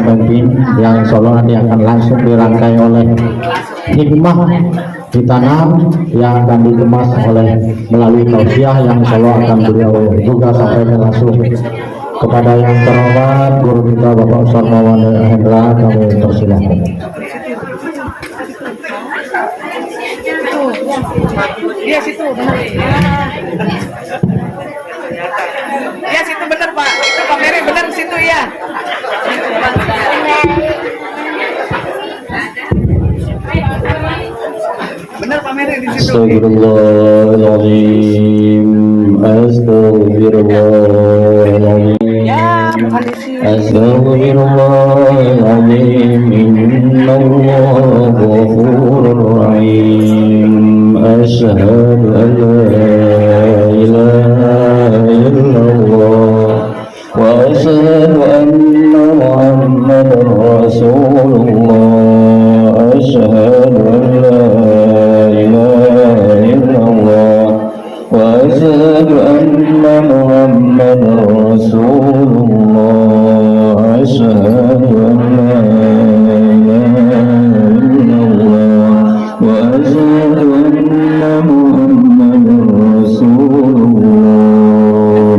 pemimpin yang insya Allah nanti akan langsung dirangkai oleh hikmah ditanam yang akan dikemas oleh melalui tausiah yang insya Allah akan beliau juga sampaikan langsung kepada yang terhormat guru kita Bapak Ustaz Maulana Hendra. Kami persilahkan. Iya situ benar. Iya situ benar Pak. Itu Pak Mary benar situ ya. Benar Pak Mary di situ. Astagfirullahaladzim. Astagfirullahaladzim. Ya, bukan di sini. Astagfirullahaladzim. Innallaha ghafurur rahim. Asyhadu an la ilaha illallah wa asyhadu anna Muhammadar Rasulullah. Asyhadu an la ilaha illallah wa asyhadu anna Muhammadar Rasulullah. Asyhadu an la ilaha illallah wa asyhadu anna Muhammadar Rasulullah.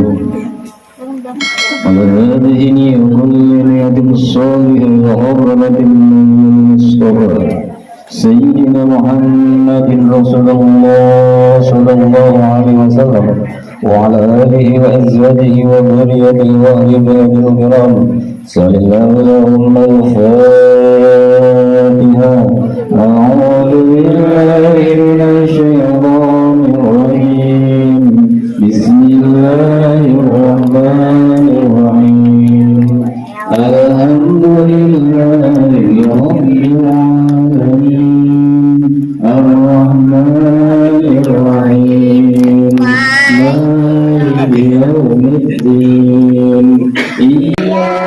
Ala hadhihi kulli niyatin salihah wa hurmatin Mustafa Sayyidina Muhammadin Rasulullah sallallahu alaihi wasallam wa ala alihi wa azwajihi wa dhurriyyatihi wa ahli baitihi kiram. Sallallahu al-Fatiha. A'udzu billahi minasy syaithanir rajim. Bismillahirrahmanirrahim. Alhamdulillahi rabbil alamin. Ar-Rahmanir Rahim. Maliki yaumiddin. Iyyaka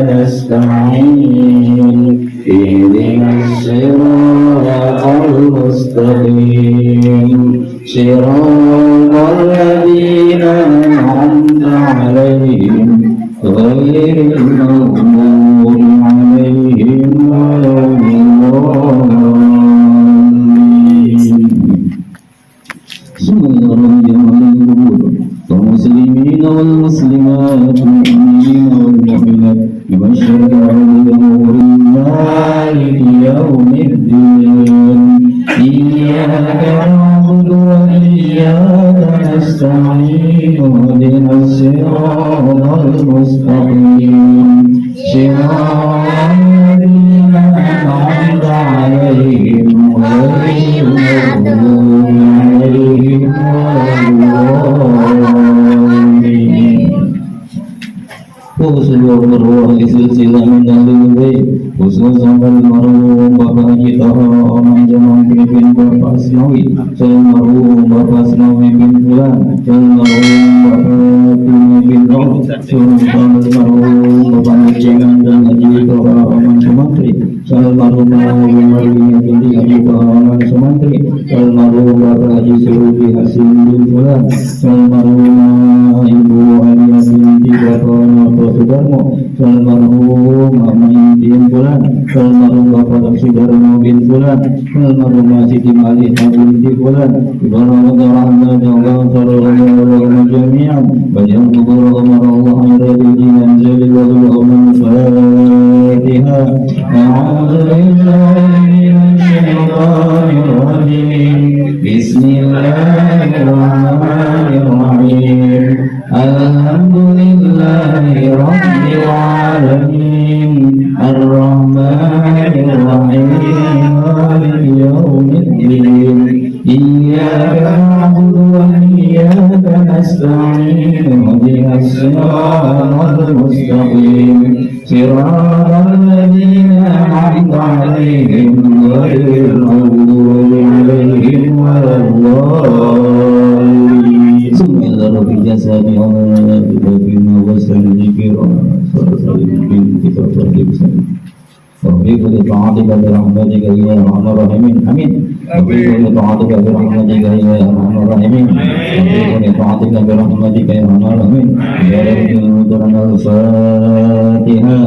nasta'in. Ihdinas siratal mustaqim. Siratal ladzina an'amta 'alaihim ghairil maghdubi 'alaihim waladdallin. Bismillahirrahmanirrahim. Muslimin wal muslimat, mu'minin wal mu'minat, yubashshiruhum maliki yaumiddin. Iyyaka na'budu wa iyyaka nasta'in. Ihdinas siratal mustaqim. Siratal ladzina an'amta 'alaihim ghairil maghdubi 'alaihim waladdallin. Usul berruah silsilah min al-bayt usul sampai marhum Bapak kita orang Jaman bin Bapak Asnawi, marhum Bapak Asnawi bin Fulan, marhum Bapak bin Rauf, marhum Bapak Jangan dan Haji Orang Sumantri, marhum Maria binti Haji Orang Sumantri, marhum Bapak Haji Surudi Hasim bin Fulan, marhum Ibu Alia binti Bapak Sudarmo, almarhum Mama bin Fulan, almarhum Bapak Sudarmo bin Fulan, almarhum Siti Malika binti Fulan. Ibarat rahmat Allah sallallahu jami'an. Banyak kubur Allah alaihi jinan jalil wa al Fatiha. A'udzu billahi minasy syaithanir rajim. Bismillahirrahmanirrahim. Alhamdulillahi rabbil alamin. Ar-Rahmanir Rahim. Maliki yaumiddin. Iyyaka na'budu wa iyyaka nasta'in. Ihdinas siratal mustaqim. Siratal ladzina an'amta 'alaihim ghairil maghdubi 'alaihim waladdallin. Bismillahirrahmanirrahim. Wabiqul ta'atika birahmatika ya arhamar rahimin. Amin. Wabiqul ta'atika birahmatika ya arhamar rahimin. Wabiqul بطاعتك برحمتك يا ارحم الراحمين يا رب المدرنا الفاتحة.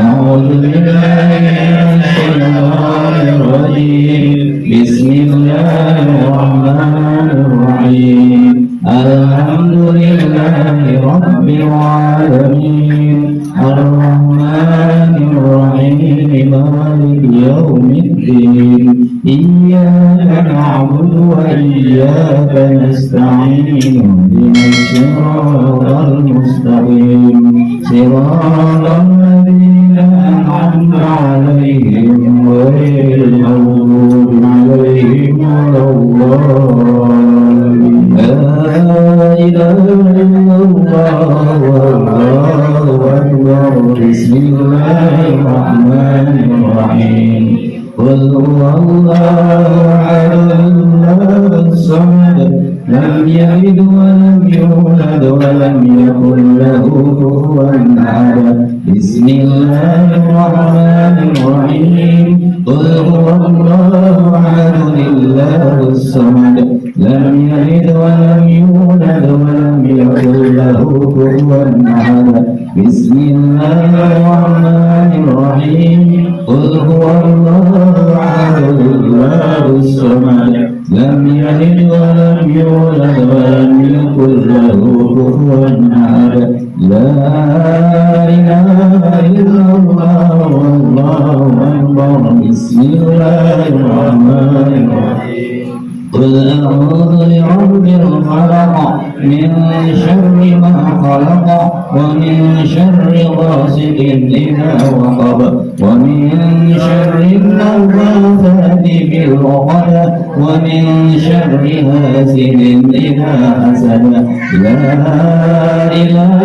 أعوذ بالله من الشيطان الرجيم بسم الله الرحمن الرحيم الحمد لله رب العالمين الرحمن الرحيم مالك يوم الدين إياك نعبد وإياك نستعين اهدنا الصراط المستقيم صراط الذين أنعمت عليهم غير المغضوب عليهم ولا الضالين. لا إله إلا الله والله أكبر. بسم الله الرحمن الرحيم قل هو الله أحد الله الصمد لم يلد ولم يولد ولم يكن له كفوا أحد. بسم الله الرحمن الرحيم قل هو الله أحد الله الصمد لم يلد ولم يولد ولم يكن له كفوا أحد. بسم الله الرحمن الرحيم قل هو الله أحد الله الصمد لم يلد ولم يولد ولم يكن له كفوا أحد. لا إله إلا الله والله أكبر. بسم الله الرحمن الرحيم قل أعوذ برب الفلق من شر ما خلق ومن شر غاسق إذا وقب ومن شر النفاثات في العقد ومن شر حاسد إذا حسد. لا إله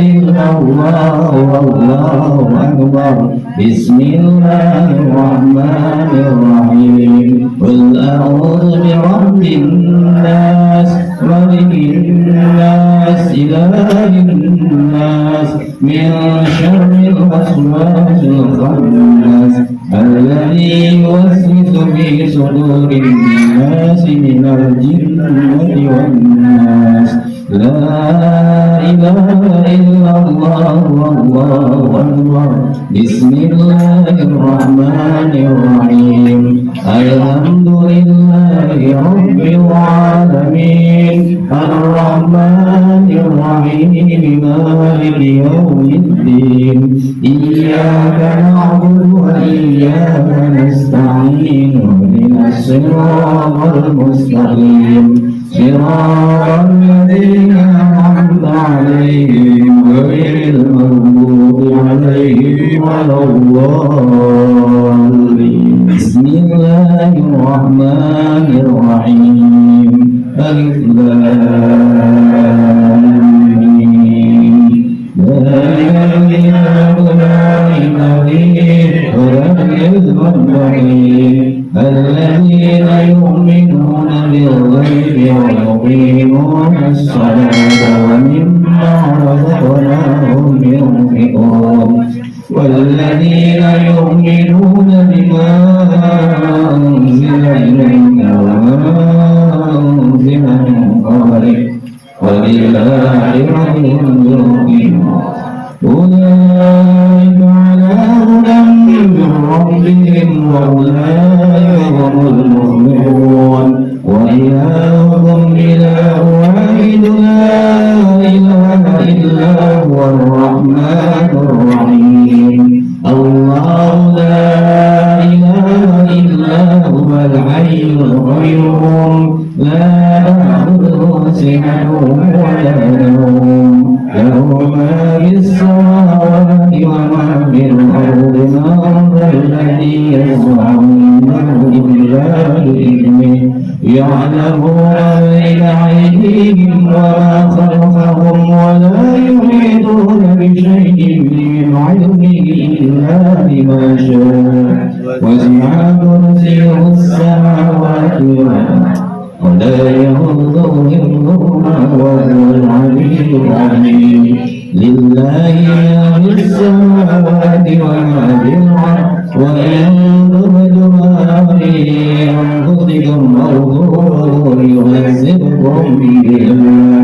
إلا الله والله أكبر. بسم الله الرحمن الرحيم قل أعوذ برب الناس ملك الناس إله الناس من شر الوسواس الخناس الذي يوسوس في صدور الناس من الجنة والناس. لا إله إلا الله والله أكبر. بسم الله الرحمن الرحيم الحمد لله رب العالمين الرحمن الرحيم مالك يوم الدين إياك نعبد وإياك نستعين اهدنا الصراط المستقيم صراط الذين أنعمت عليهم غير المغضوب عليهم ولا الضالين. بسم الله الرحمن الرحيم ألف لام ميم ذلك الكتاب لا ريب فيه هدى للمتقين الذين يؤمنون بالغيب ويقيمون الصلاة ومما رزقناهم ينفقون والذين يؤمنون بما أنزل إليك وما أنزل من قبلك وبالآخرة هم يوقنون أولئك على هدى من ربهم وأولئك هم المفلحون. وإلهكم إله واحد لا إله إلا هو الرحمن الرحيم الله لا إله إلا هو الحي القيوم لا تأخذه سنة ولا نوم له ما في السماوات وما في الأرض ما ذا الذي يشفع عنده إلا بإذنه يعلم ما بين أيديهم وما خلفهم ولا يحيطون بشيء من علمه إلا بما شاء وسع كرسيه السماوات والأرض ولا يهوده حفظهما وهو العلي العظيم. لله ما في السماوات وما في الأرض وإن تبدوا ما في أنفسكم أو تخفوه يحاسبكم به الله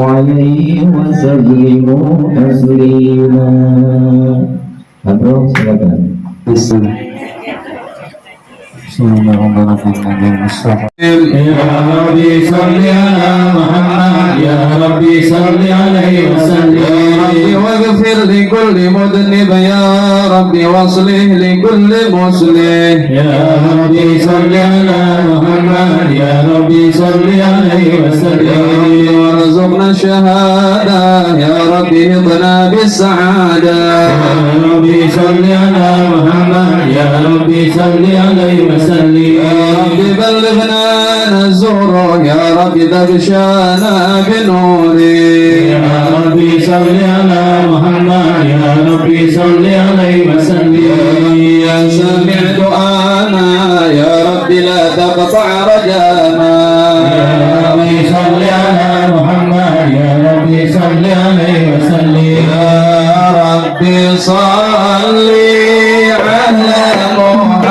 عليه وسلموا تسليما. Bro, silakan. يا ربي صل على محمد يا ربي صل عليه وسلم يا ربي واغفر لكل مذنب يا ربي واصلح لكل مسلم يا ربي صل على محمد يا ربي صل عليه وسلم وارزقنا الشهادة يا ربي اهدنا بالسعادة يا ربي صل على محمد يا ربي صل عليه وسلم يا ربي بلغنا نزور يا ربي تغشانا بنوري يا ربي صل على محمد يا ربي صل عليه وسلم يا سامع دعانا يا ربي لا تقطع رجانا يا ربي صل على محمد يا ربي صل عليه وسلم يا ربي صل على محمد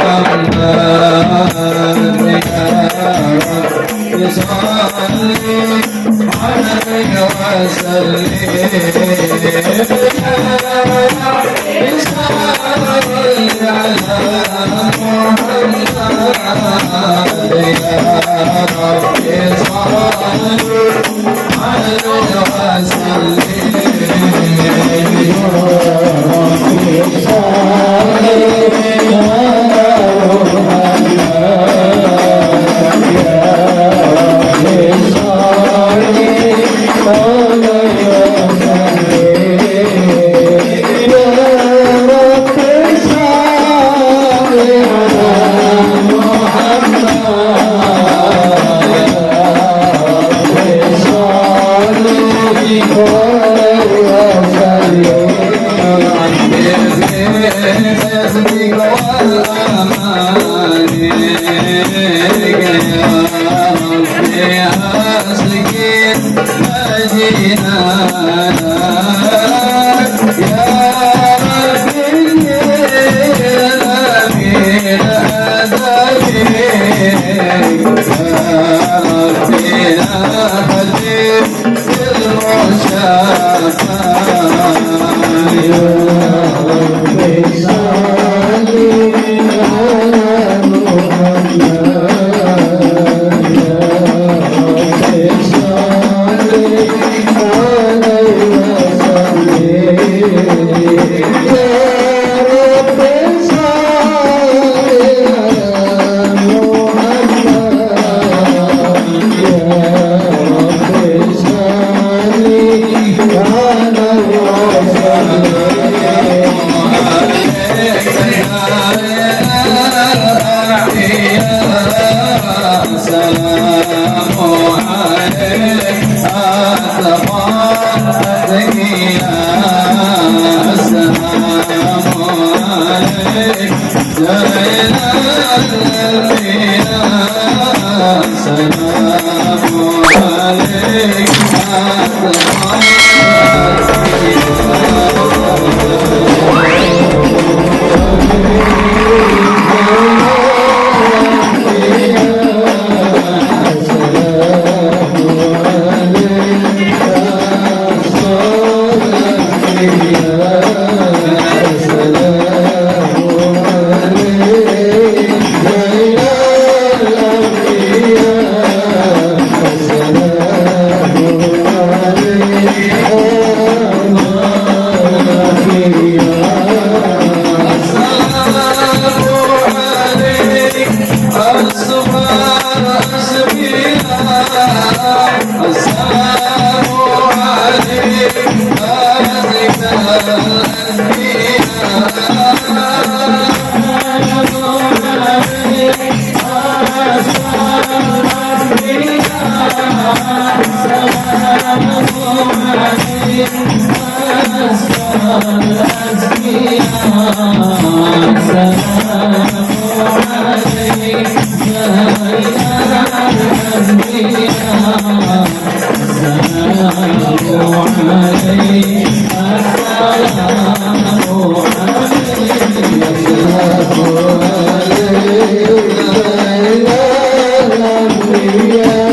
Yeah.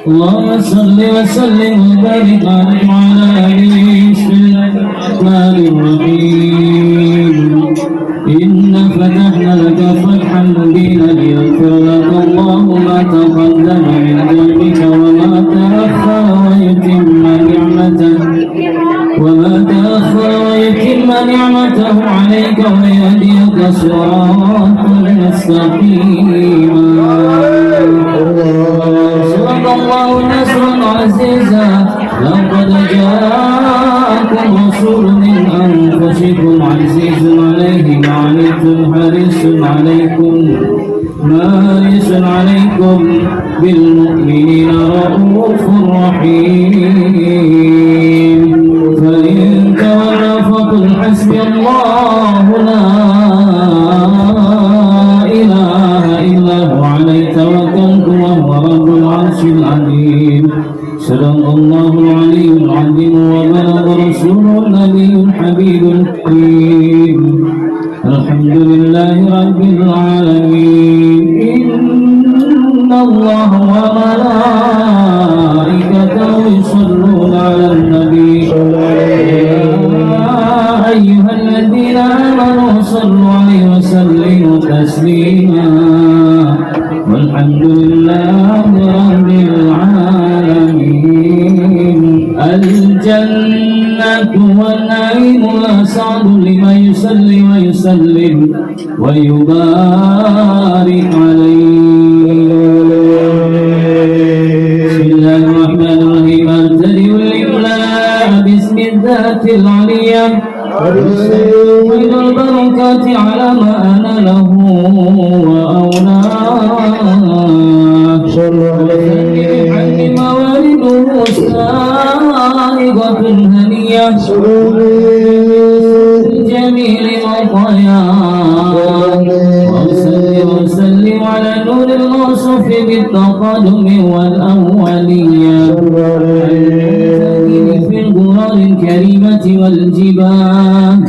اللهم صل وسلم وبارك عليه وعلى آله. بسم الله الرحمن الرحيم. إنا فتحنا لك فتحا مبينا ليغفر لك الله ما تقدم من ذنبك وما تأخر ويتم نعمته عليك ويهديك صراطا مستقيما. صدق الله نصرا عزيزا. لقد جاءكم رسول من أنفسكم عزيز عليه ما عنتم حريص عليكم بالمؤمنين رؤوف رحيم. فإن تولوا فقل حسبي الله لا إله إلا هو عليه توكلت وهو رب العرش العظيم. صدق الله العلي العظيم وبلغ رسوله النبي الحبيب الكريم. الحمد لله رب العالمين. إن الله وملائكته ويسلم ويبارك عليه. بسم الله الرحمن الرحيم. أبتدئ الإملاء باسم الذات العلية من البركات على ما أنا له وأولاه. بحق موالده سائغة هنية جميل مطاياه. وسلم على نور الموصوف بالتقدم والأولية في الغرار الكريمة والجبال.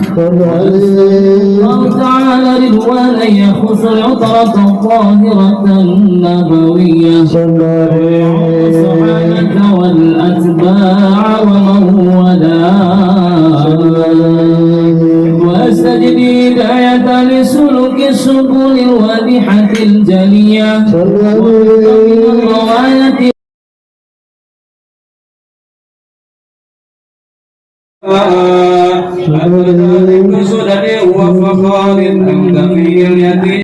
الله تعالى رضوانا يخص العطرة الطاهرة النبوية الصحابة والأتباع ومن والاه. واستجد هداية لسلوك السبل الواضحة الجلية ومن الرواية سدد وفخار أنت في اليتيم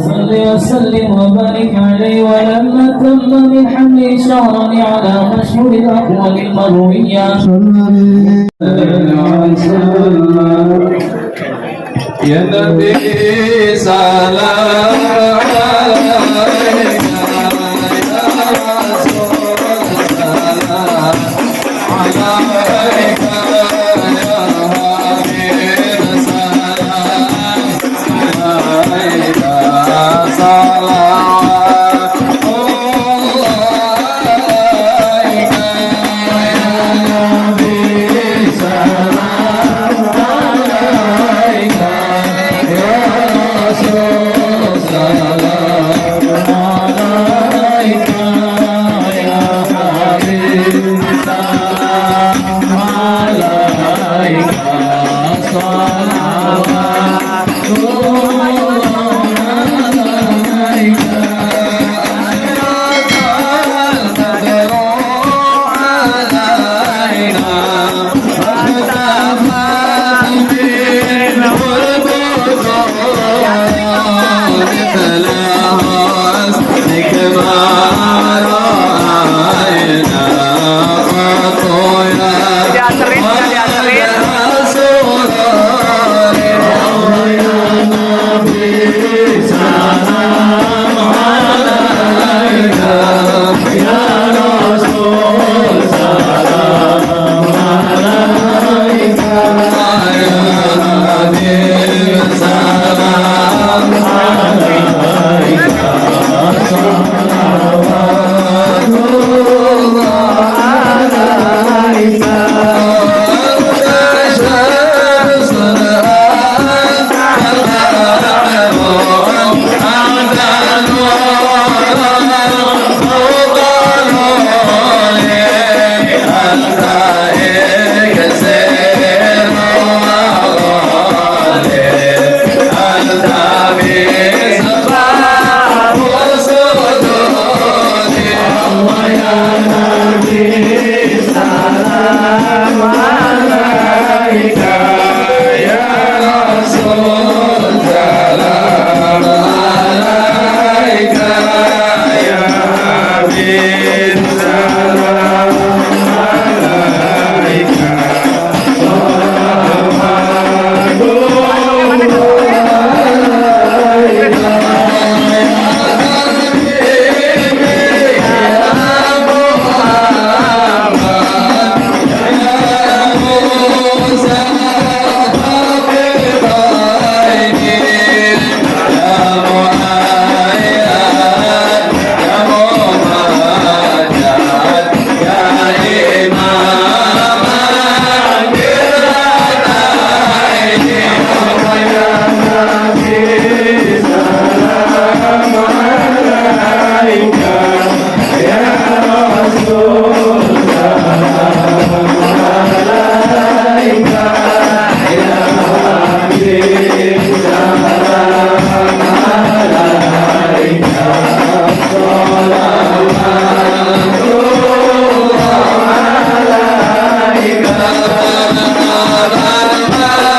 صل وسلم وبارك عليه. ولما تم من حمله شهرا على مشهور الأقوال المروية يا نبي سلام عليك يا رسول سلام عليك يا حبيب سلام عليك صلوات الله عليك يا نبي سلام عليك يا رسول سلام عليك يا حبيب سلام عليك صلوات Bye.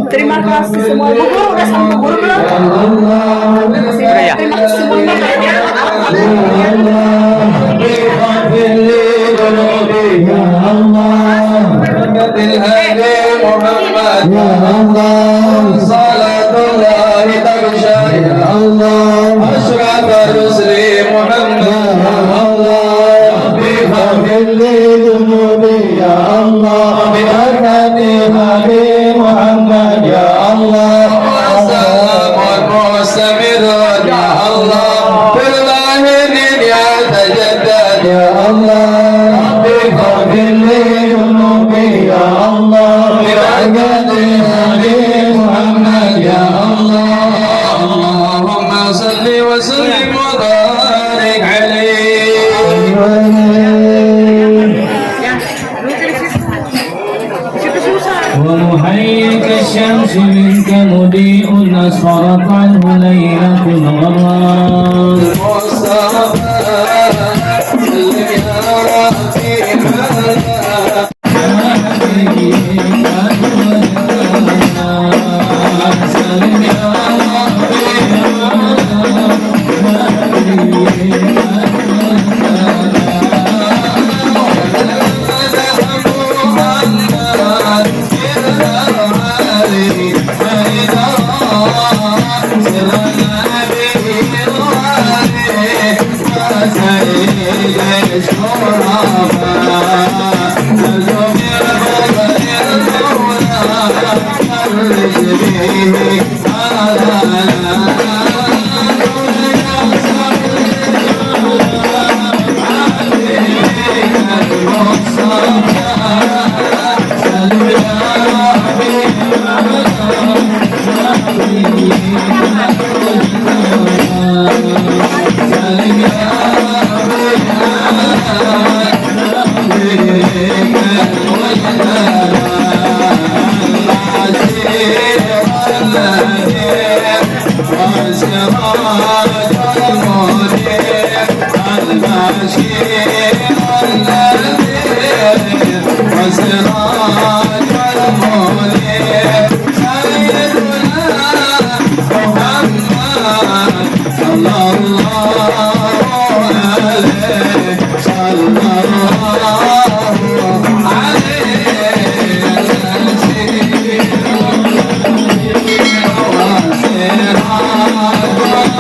Terima kasih semua. Bu Guru udah sama Bu Guru belum? Terima kasih semuanya. ومحيي كالشمس منك مضيء أسفرت عنه ليلة الغرام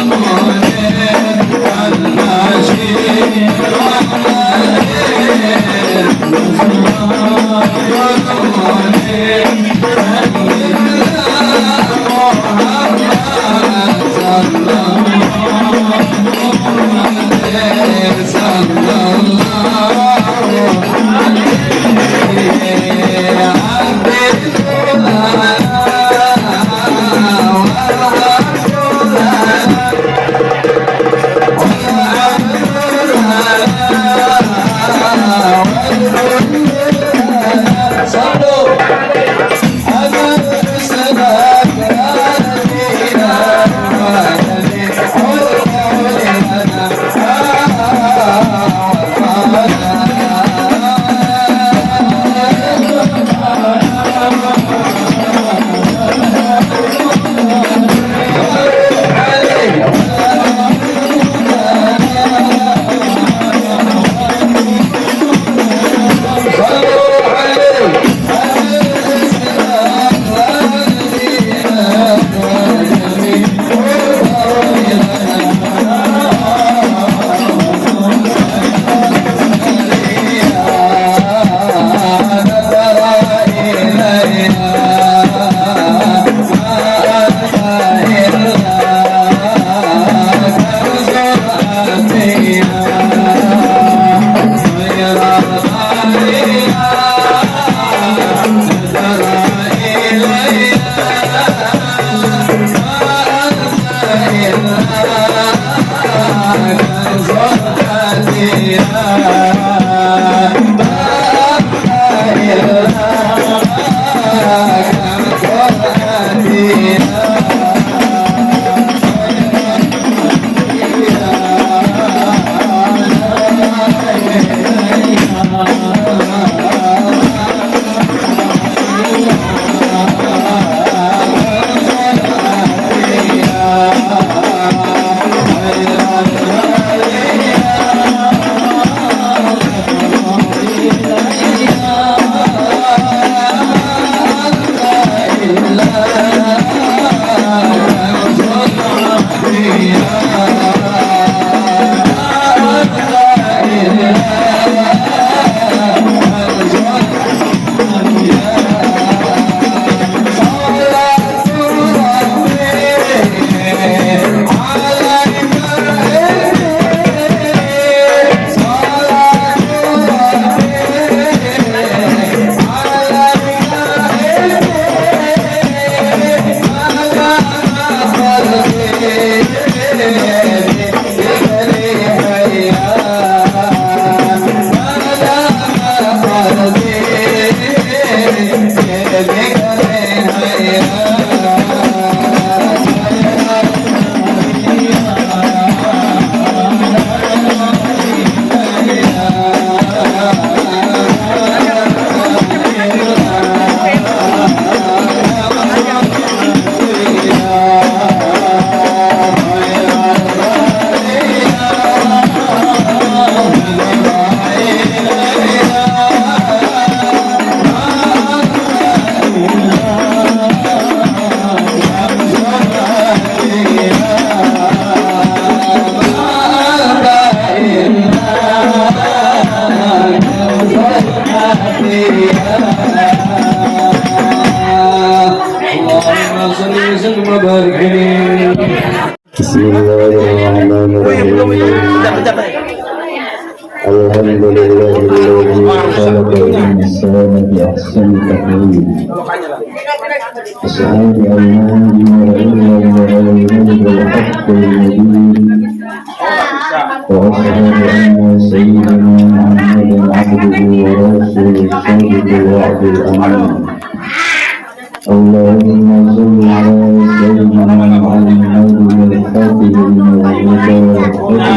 Allah Alhamdulillahilladzi khalaqal insana bi ahsani taqwim. Asyhadu an la ilaha illallah wal haqqul mubin. Wa asyhadu anna sayyidina Muhammadan abduhu wa rasuluhu shadiqul wa'dil amin. Allahumma shalli ala sayyidina Muhammadin al-fatih lima ughliqa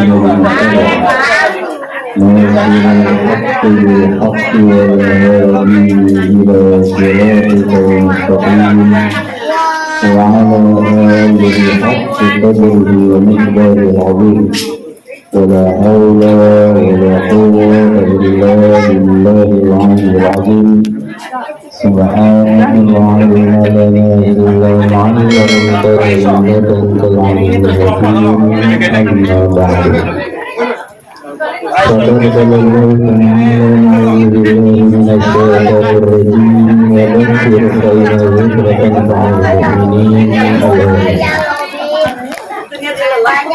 ناصر الحق بالحق والهادي إلى صراطك المستقيم وعلى آله حق قدره ومقداره العظيم ولا حول ولا قوة إلا بالله العلي العظيم سبحان الله لا إله إلا ما علمتنا إنك أنت العليم الحكيم أما بعد فقد قال الله تعالى أعوذ بالله من الشيطان الرجيم وذكر فإن الذكر تنفع المؤمنين.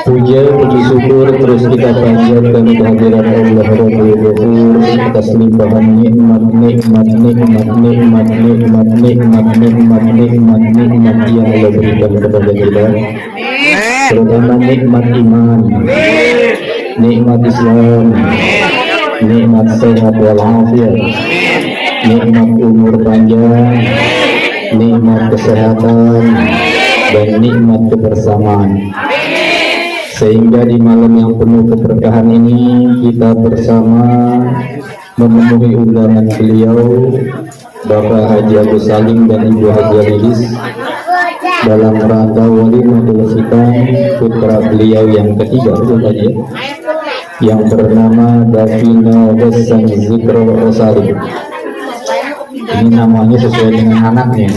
Puja puji syukur terus kita panjatkan kehadiran Allah Rabbul Ghafur atas limpahan nikmat yang Allah berikan kepada kita, terutama nikmat iman, nikmat Islam, nikmat sehat walafiat, nikmat umur panjang, nikmat kesehatan, dan nikmat kebersamaan. Sehingga di malam yang penuh keberkahan ini kita bersama memenuhi undangan beliau Bapak Haji Agus Salim dan Ibu Haji Lilis dalam rangka walimatul khitam putra beliau yang ketiga, betul saja, yang bernama Davino Hasan Zikro Rosali. Ini namanya sesuai dengan anaknya.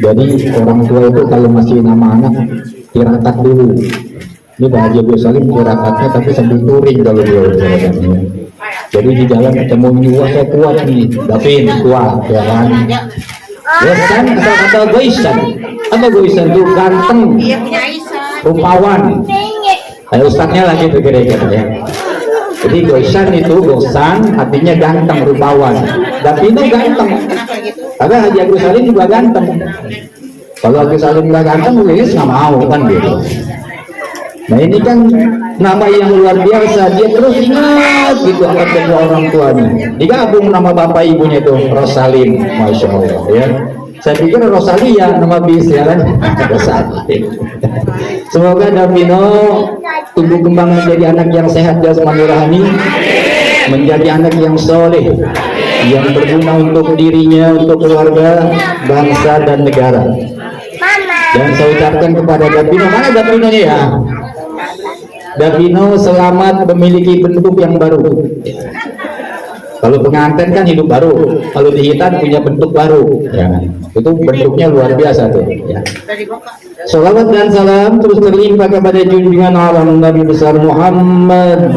Jadi orang tua itu kalau masih nama anak tirakat dulu. Ini Pak Haji Agus Salim tirakatnya tapi sambil touring kalau dia berjalan. Jadi di jalan ketemu jiwa saya kuat nih, Davin kuat, ya kan? Goisan, asal kata goisan. Apa goisan itu? Ganteng, rupawan. Kayak ustadznya lagi bergerak ya. Jadi goisan itu gosan, artinya ganteng, rupawan. Davino ganteng. Tapi Haji Agus Salim juga ganteng. Kalau Agus Salim nggak ganteng, Lilis nggak mau kan gitu. Nah ini kan nama yang luar biasa, dia terus ingat gitu akan kedua orang tuanya. Digabung nama bapak ibunya itu Rosalin, masya Allah ya. Saya pikir Rosalia nama bis ya kan. Rosalin. Semoga Davino tumbuh kembang menjadi anak yang sehat jasmani rohani, menjadi anak yang soleh, yang berguna untuk dirinya, untuk keluarga, bangsa dan negara. Dan saya ucapkan kepada Davino, mana Davinonya ya? Davino selamat memiliki bentuk yang baru. Kalau pengantin kan hidup baru, kalau di hitan punya bentuk baru, ya. Itu bentuknya luar biasa tuh. Ya. Salawat dan salam terus terlimpah kepada junjungan alam Nabi besar Muhammad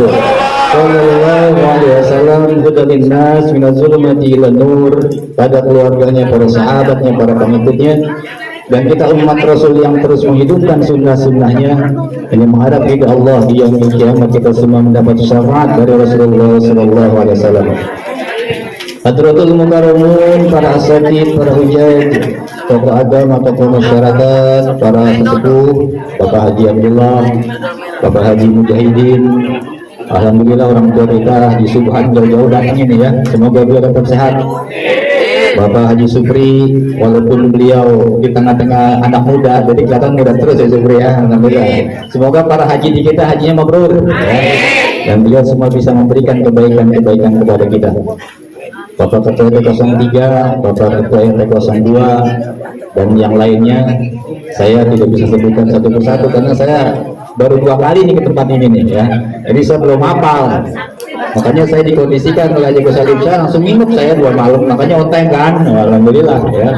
Sallallahu Alaihi Wasallam, hudalin nas minaz zulumati ilan nur, pada keluarganya, para sahabatnya, para pengikutnya, dan kita umat Rasul yang terus menghidupkan sunnah-sunnahnya, ini mengharap ridha Allah di yaumil kiamat, kita semua mendapat syafaat dari Rasulullah Sallallahu Alaihi Wasallam. Hadratul mukarramun, para asatid, para hujjaj, tokoh agama, tokoh masyarakat, para sesepuh, Bapak Haji Abdullah, Bapak Haji Mujahidin, alhamdulillah orang tua kita di Subhan jauh-jauh datang ini ya, semoga beliau tetap sehat. Bapak Haji Supri, walaupun beliau di tengah-tengah anak muda, jadi kelihatan muda terus ya Supri ya, alhamdulillah. Semoga para haji di kita hajinya mabrur ya. Dan beliau semua bisa memberikan kebaikan-kebaikan kepada kita. Bapak Ketua RT 03, Bapak Ketua RT 02, dan yang lainnya saya tidak bisa sebutkan satu persatu karena saya baru 2 kali nih ke tempat ini nih ya. Jadi saya belum hafal. Makanya saya dikondisikan oleh Haji Gus Salim, saya langsung nginep saya 2 malam, makanya on time kan. Alhamdulillah ya.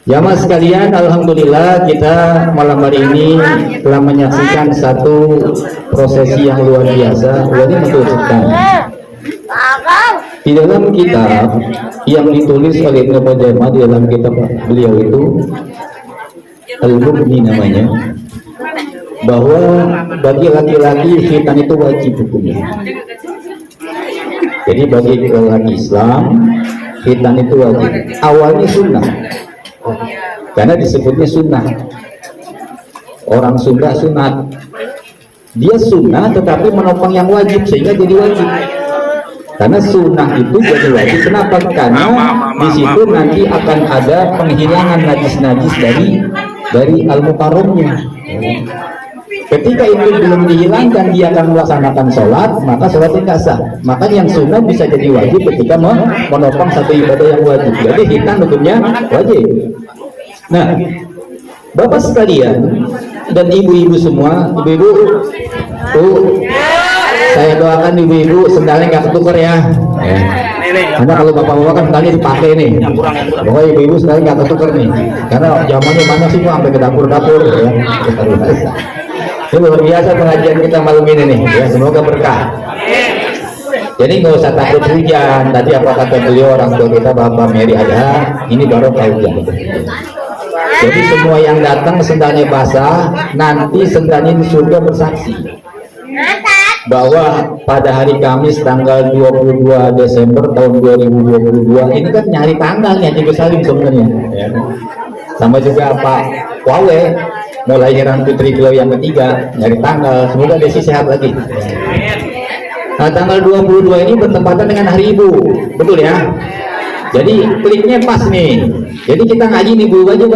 Jamaah sekalian, alhamdulillah kita malam hari ini telah menyaksikan satu prosesi yang luar biasa. Ini menunjukkan di dalam kitab yang ditulis oleh Ibnu Qudamah, di dalam kitab beliau itu Al-Mughni namanya, bahwa bagi laki-laki khitan itu wajib hukumnya. Jadi bagi laki Islam khitan itu wajib. Awalnya sunnah, karena disebutnya sunnah. Orang Sunda sunat, dia sunnah tetapi menopang yang wajib sehingga jadi wajib. Karena sunnah itu jadi wajib. Kenapa? Karena di situ nanti akan ada penghilangan najis-najis dari al-mukarramnya. Ketika itu belum dihilangkan, dia akan melaksanakan sholat, maka sholatnya tidak sah. Maka yang sunnah bisa jadi wajib ketika menopang satu ibadah yang wajib. Jadi hitam hukumnya wajib. Nah, Bapak sekalian dan ibu-ibu semua, ibu-ibu tuh, saya doakan ibu-ibu sendalnya nggak ketuker ya. Karena kalau bapak-bapak kan sendalnya dipakai nih. Pokoknya ibu-ibu sendalnya nggak ketuker nih. Karena zamannya mana sih Pak, sampai ke dapur-dapur ya. Ini luar biasa pengajian kita malam ini nih. Ya, semoga berkah. Jadi nggak usah takut hujan. Tadi apa kata beliau orang tua kita Bapak Meri Adha, ini barokah hujan. Jadi semua yang datang sendalnya basah, nanti sendalnya di surga bersaksi bahwa pada hari Kamis tanggal 22 Desember tahun 2022 ini kan nyari tanggalnya Haji Gus Salim sebenarnya ya. Sama juga Pak Wawe mau lahiran putri beliau yang ketiga, nyari tanggal, semoga Desi sehat lagi. Nah, tanggal 22 ini bertepatan dengan hari ibu, betul ya. Jadi kliknya pas nih. Jadi kita ngaji nih Bu wajib.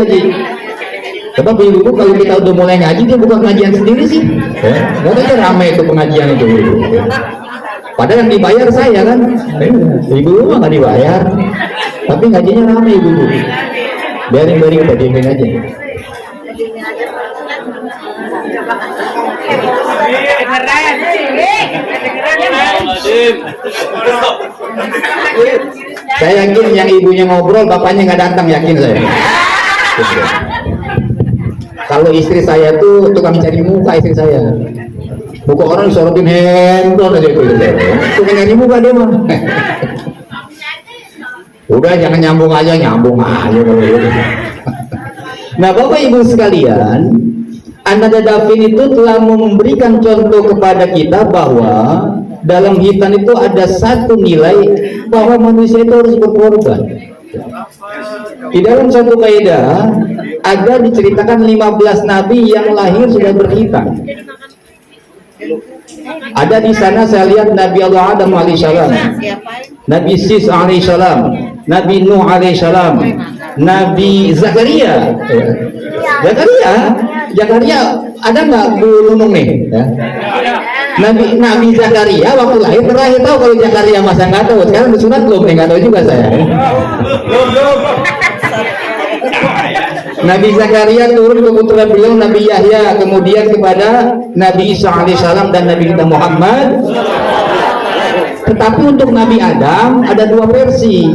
Sebab ibu kalau kita udah mulai ngaji, dia buka pengajian sendiri sih. Nggak aja ramai itu pengajian itu. Padahal yang dibayar saya kan. Ibu mah nggak dibayar. Tapi ngajinya ramai ibu. Biarin kita diamin aja. Saya yakin yang ibunya ngobrol, bapaknya nggak datang, yakin saya. Kalau istri saya tuh tukang cari muka, istri saya. Muka orang sorotin handphone aja itu. Tukang cari muka dia mah. Udah jangan nyambung aja kalau gitu. Nah Bapak Ibu sekalian, Ananda Davin itu telah memberikan contoh kepada kita bahwa dalam hitan itu ada satu nilai bahwa manusia itu harus berkorban. Di dalam satu kaidah ada diceritakan 15 nabi yang lahir sudah berhitan. Ada di sana saya lihat Nabi Allah Adam alaihissalam, Nabi Sis alaihissalam, Nabi Nuh alaihissalam, Nabi Zakaria. Zakaria ada nggak Bu Nunung nih? Ya. Nabi Zakaria waktu lahir terakhir tahu kalau Zakaria masa nggak tahu. Sekarang disunat belum? Nggak tahu juga saya. Nabi Zakaria turun ke putra beliau Nabi Yahya, kemudian kepada Nabi Isa alaihissalam dan Nabi kita Muhammad. Tetapi untuk Nabi Adam ada dua versi.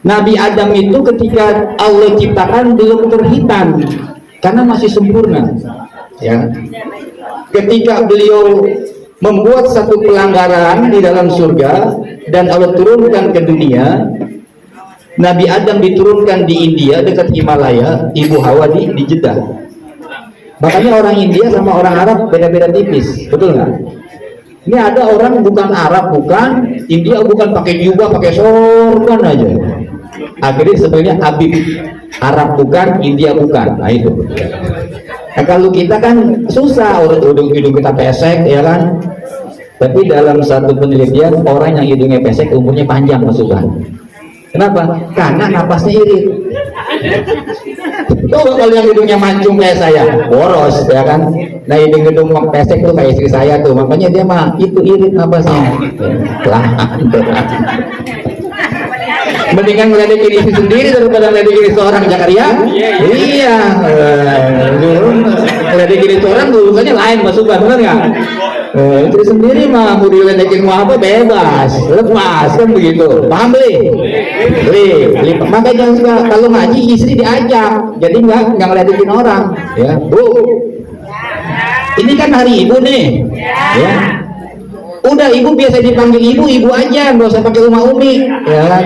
Nabi Adam itu ketika Allah ciptakan belum terhitan karena masih sempurna, ya. Ketika beliau membuat satu pelanggaran di dalam surga dan Allah turunkan ke dunia, Nabi Adam diturunkan di India dekat Himalaya, Ibu Hawa di Jeddah. Makanya orang India sama orang Arab beda-beda tipis, betul nggak? Ini ada orang bukan Arab, bukan India, bukan pakai jubah, pakai sorban aja. Akhirnya sebenarnya Habib, Arab bukan, India bukan. Nah itu. Nah, kalau kita kan susah, hidung kita pesek, ya kan? Tapi dalam satu penelitian, orang yang hidungnya pesek umurnya panjang, maksudnya. Kenapa? Karena napasnya irit. Coba kalau yang hidungnya mancung kayak saya, boros, ya kan? Nah hidung pesek tuh kayak istri saya tuh, makanya dia mah itu irit napasnya. Mendingan ngeledekin istri sendiri daripada ngeledekin seorang Zakaria. Iya, ngeledekin seorang urusannya lain, masukkan, benar nggak? Istri sendiri mah mau diledekin mau apa bebas, lepas kan begitu. Paham beli? Makanya jangan suka kalau ngaji istri diajak, jadi nggak ngeledekin orang, ya Bu. Ini kan hari ibu nih, ya. Udah ibu biasa dipanggil ibu aja, nggak usah pakai rumah umi, ya kan?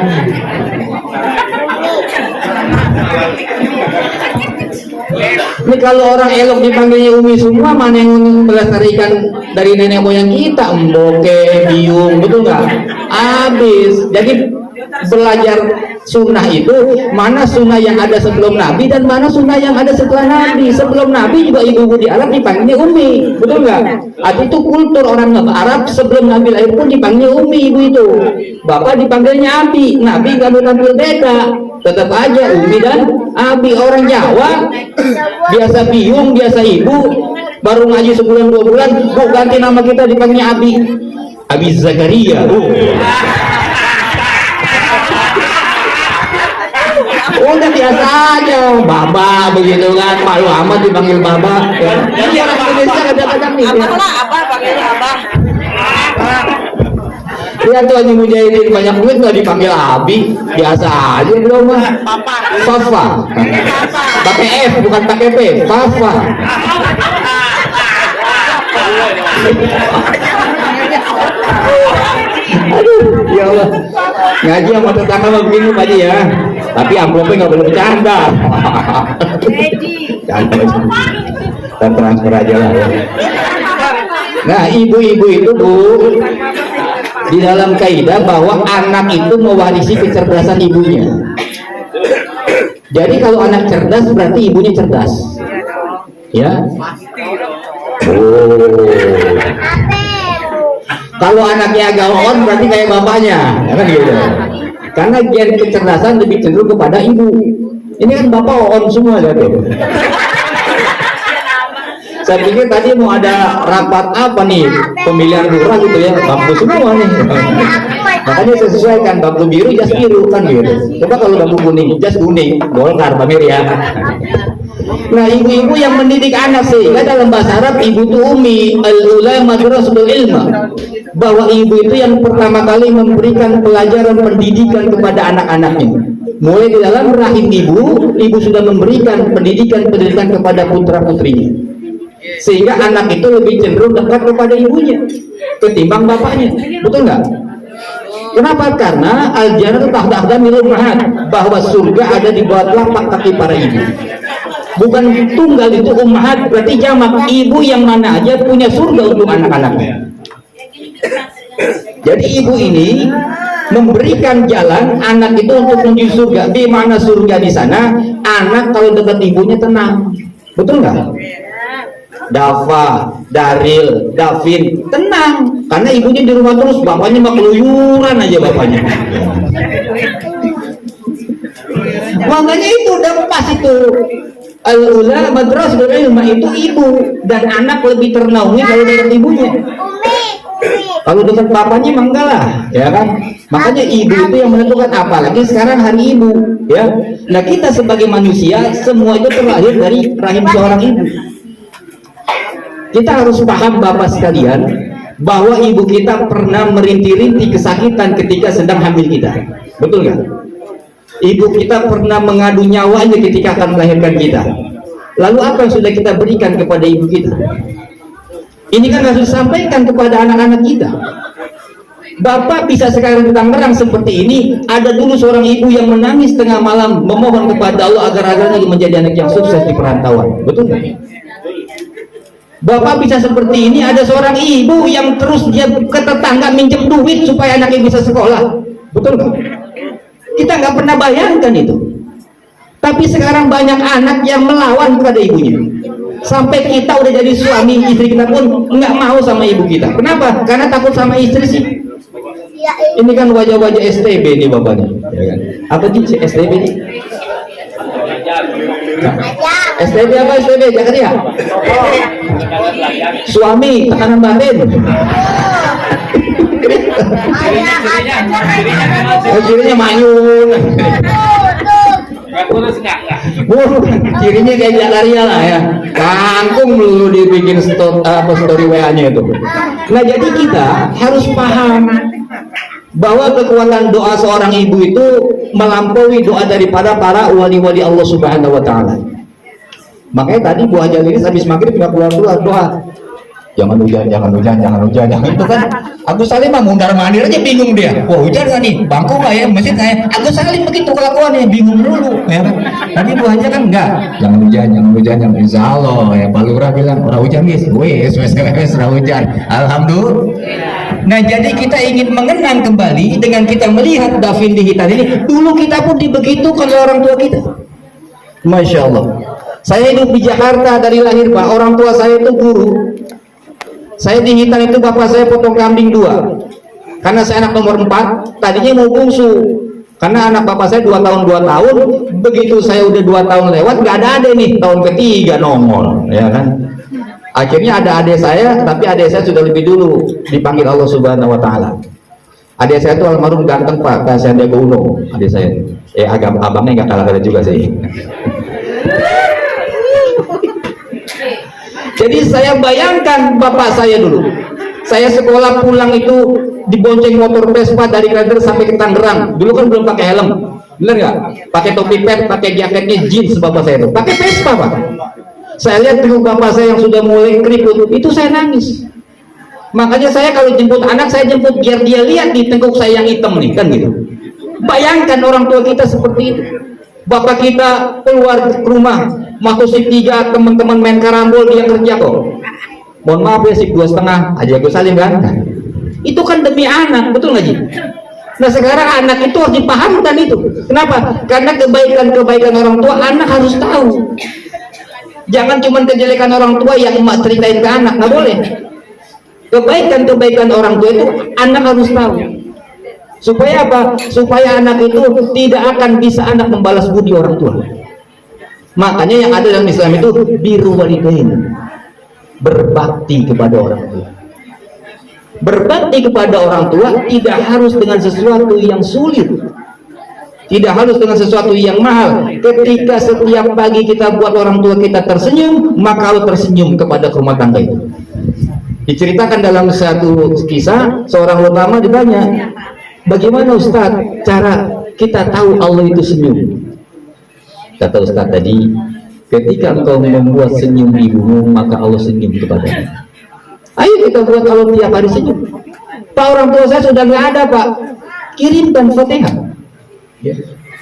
Ini kalau orang elok dipanggilnya umi semua, mana yang melestarikan dari nenek moyang kita, emboke, biung, betul nggak? Habis. Jadi belajar sunnah itu mana sunnah yang ada sebelum Nabi dan mana sunnah yang ada setelah Nabi. Sebelum Nabi juga ibu-ibu di Arab dipanggilnya umi, betul nggak? Atau itu kultur orang Arab sebelum Nabi lahir pun dipanggilnya umi ibu itu. Bapak dipanggilnya abi, Nabi nggak tampil beda, tetap aja umi dan abi. Orang Jawa biasa biung, biasa ibu, baru ngaji sebulan 2 bulan, kok ganti nama kita dipanggilnya abi, Abi Zakaria. Udah biasa aja, baba begitu kan, malu amat dipanggil baba. Jadi orang Indonesia kadang-kadang nih. Apa panggilnya abah? Lihat tuh Haji Mujahidin banyak duit nggak dipanggil abi, biasa aja belum mah. Papa. Pakai F bukan pakai P, Papa. Aduh, ya Allah. Ngaji sama tetangga mah begini Pak Haji ya. Tapi amplopnya nggak boleh bercanda. Dan transfer aja lah ya. Nah ibu-ibu itu Bu, di dalam kaidah bahwa anak itu mewarisi kecerdasan ibunya. Jadi kalau anak cerdas berarti ibunya cerdas, ya. Kalau anaknya agak on berarti kayak bapaknya, ya kan gitu. Karena gen kecerdasan lebih cenderung kepada ibu. Ini kan bapak on semua ya tuh. Saya pikir tadi mau ada rapat apa nih, pemilihan lurah gitu ya, bambu semua nih. Makanya saya sesuaikan bambu biru jas biru kan gitu. Coba kalau bambu kuning jas kuning, Golkar Pak Mir ya. Nah ibu-ibu yang mendidik anak sehingga dalam bahasa Arab ibu itu umi, al-ula madrasatul ilma, bahwa ibu itu yang pertama kali memberikan pelajaran pendidikan kepada anak-anaknya. Mulai di dalam rahim ibu sudah memberikan pendidikan kepada putra-putrinya, sehingga anak itu lebih cenderung dekat kepada ibunya ketimbang bapaknya, betul nggak? Kenapa? Karena al-jannatu tahta aqdamil ummahat, bahwa surga ada di bawah telapak kaki para ibu. Bukan tunggal itu ummahat, berarti jamak. Ibu yang mana aja punya surga untuk anak-anaknya. Jadi ibu ini memberikan jalan anak itu untuk menuju surga. Di mana surga di sana, anak kalau dekat ibunya tenang, betul nggak? Dafa, Daril, Davin tenang karena ibunya di rumah terus, bapaknya mah keluyuran aja bapaknya. Makanya itu udah pas itu al-ula madrasatul ilma itu ibu, dan anak lebih ternaungnya kalau dekat ibunya. Kalau dekat bapaknya emang enggak lah, ya kan? Makanya ibu itu yang menentukan, apalagi sekarang hari ibu, ya. Nah kita sebagai manusia semua itu terlahir dari rahim seorang ibu. Kita harus paham Bapak sekalian, bahwa ibu kita pernah merintih-rintih kesakitan ketika sedang hamil kita. Betul nggak? Ibu kita pernah mengadu nyawanya ketika akan melahirkan kita. Lalu apa yang sudah kita berikan kepada ibu kita? Ini kan harus disampaikan kepada anak-anak kita. Bapak bisa sekarang terang-terang seperti ini. Ada dulu seorang ibu yang menangis tengah malam memohon kepada Allah agar anaknya menjadi anak yang sukses di perantauan. Betul nggak? Bapak bisa seperti ini. Ada seorang ibu yang terus dia ke tetangga minjem duit supaya anaknya bisa sekolah. Betul nggak? Kita nggak pernah bayangkan itu. Tapi sekarang banyak anak yang melawan kepada ibunya. Sampai kita udah jadi suami, istri kita pun nggak mau sama ibu kita. Kenapa? Karena takut sama istri sih. Ini kan wajah-wajah STB nih bapaknya, ya kan? Apa sih STB nih? STB apa STB? Jangan ya? Suami tekanan batin. Cirinya manyun. Cirinya kayak Jalaria lah ya, kangkung melulu dibikin story WA-nya itu. Nah jadi kita harus paham bahwa kekuatan doa seorang ibu itu melampaui doa daripada para wali-wali Allah Subhanahu wa Ta'ala. Makanya tadi Bu Haja Liris habis maghrib nggak keluar doa, jangan hujan, jangan hujan, jangan hujan, jangan. Itu kan Agus Salim mah mundar mandir aja bingung dia. Wah hujan nggak nih? Bangku nggak ya? Masjid nggak ya? Agus Salim begitu kelakuannya, bingung dulu. Ya kan? Tapi Bu Haja kan enggak. Jangan hujan, jangan hujan, jangan. Insya Allah ya. Pak Lurah bilang orang hujan guys. Wes orang hujan. Alhamdulillah. Nah jadi kita ingin mengenang kembali dengan kita melihat Davin di Hitan ini. Dulu kita pun dibegitukan oleh orang tua kita. Masya Allah. Saya hidup di Jakarta dari lahir Pak. Orang tua saya itu guru. Saya di Hitan itu bapak saya potong kambing 2 karena saya anak nomor 4. Tadinya mau bungsu karena anak bapak saya 2 tahun. Begitu saya udah 2 tahun lewat nggak ada adek nih, tahun ketiga nongol ya kan. Akhirnya ada adik saya, tapi adik saya sudah lebih dulu dipanggil Allah Subhanahu wa Ta'ala. Adik saya itu almarhum ganteng Pak, Sandiaga Uno. Adik saya abangnya nggak kalah juga sih. Jadi saya bayangkan bapak saya dulu. Saya sekolah pulang itu dibonceng motor Vespa dari Grader sampai ke Tangerang. Dulu kan belum pakai helm, bener nggak? Pakai topi pet, pakai jaketnya jeans bapak saya itu. Pakai Vespa Pak. Saya lihat tuh bapak saya yang sudah mulai keriput, itu saya nangis. Makanya saya kalau jemput anak saya jemput biar dia lihat di tengkuk saya yang hitam nih, kan gitu. Bayangkan orang tua kita seperti itu. Bapak kita keluar ke rumah masuk shift 3, teman-teman main karambol, dia kerja kok. Mohon maaf ya shift 2,5 aja Gus Salim kan. Itu kan demi anak, betul nggak Ji? Nah sekarang anak itu harus dipahamkan itu. Kenapa? Karena kebaikan-kebaikan orang tua anak harus tahu. Jangan cuma kejelekan orang tua yang emak ceritain ke anak, nggak boleh. Kebaikan-kebaikan orang tua itu anak harus tahu. Supaya apa? Supaya anak itu tidak akan bisa anak membalas budi orang tua. Makanya yang ada dalam Islam itu birrul walidain, berbakti kepada orang tua. Berbakti kepada orang tua tidak harus dengan sesuatu yang sulit, tidak harus dengan sesuatu yang mahal. Ketika setiap pagi kita buat orang tua kita tersenyum, maka Allah tersenyum kepada rumah tangga itu. Diceritakan dalam satu kisah, seorang ulama ditanya, bagaimana Ustadz cara kita tahu Allah itu senyum? Kata Ustadz tadi, ketika engkau membuat senyum ibumu, maka Allah senyum kepadanya. Ayo kita buat kalau tiap hari senyum. Pak, orang tua saya sudah nggak ada Pak, kirimkan Fatihah.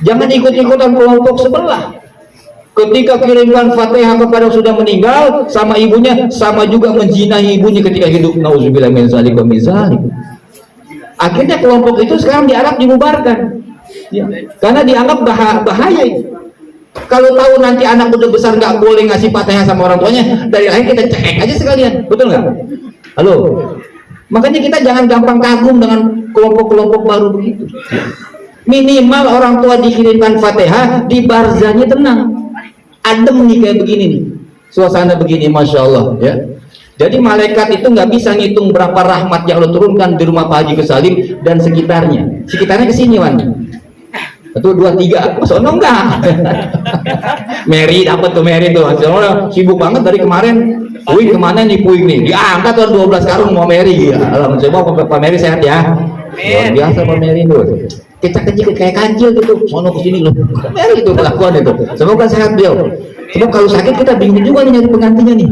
Jangan ikut-ikutan kelompok sebelah. Ketika kirimkan Fatihah kepada yang sudah meninggal sama ibunya, sama juga menjinahi ibunya ketika hidup. Nauzubillah min dzalik wa min dzalik. Akhirnya kelompok itu sekarang di Arab dibubarkan, ya, karena dianggap bahaya itu. Kalau tahu nanti anak udah besar nggak boleh ngasih Fatihah sama orang tuanya, dari lahir kita cek aja sekalian, betul nggak? Halo, makanya kita jangan gampang kagum dengan kelompok-kelompok baru begitu. Minimal orang tua dikirimkan Fatihah, di barzahnya tenang, adem nih kayak begini nih, suasana begini, masya Allah ya. Jadi malaikat itu nggak bisa ngitung berapa rahmat yang lo turunkan di rumah Pak Haji Gus Salim dan sekitarnya. Sekitarnya kesini Wan. Itu 2, 3, sono enggak. Mary dapat tuh Mary tuh. Soalnya sibuk banget dari kemarin. Puing kemana nih Puing nih? Diangkat tuh 12 karung mau Mary. Alhamdulillah Pak Mary sehat ya. Luar biasa Pak Mary itu. Kecil kayak kancil gitu. Sono kesini loh. Mary itu kelakuan itu. Semoga sehat beliau. Sebab kalau sakit kita bingung juga nih nyari penggantinya nih.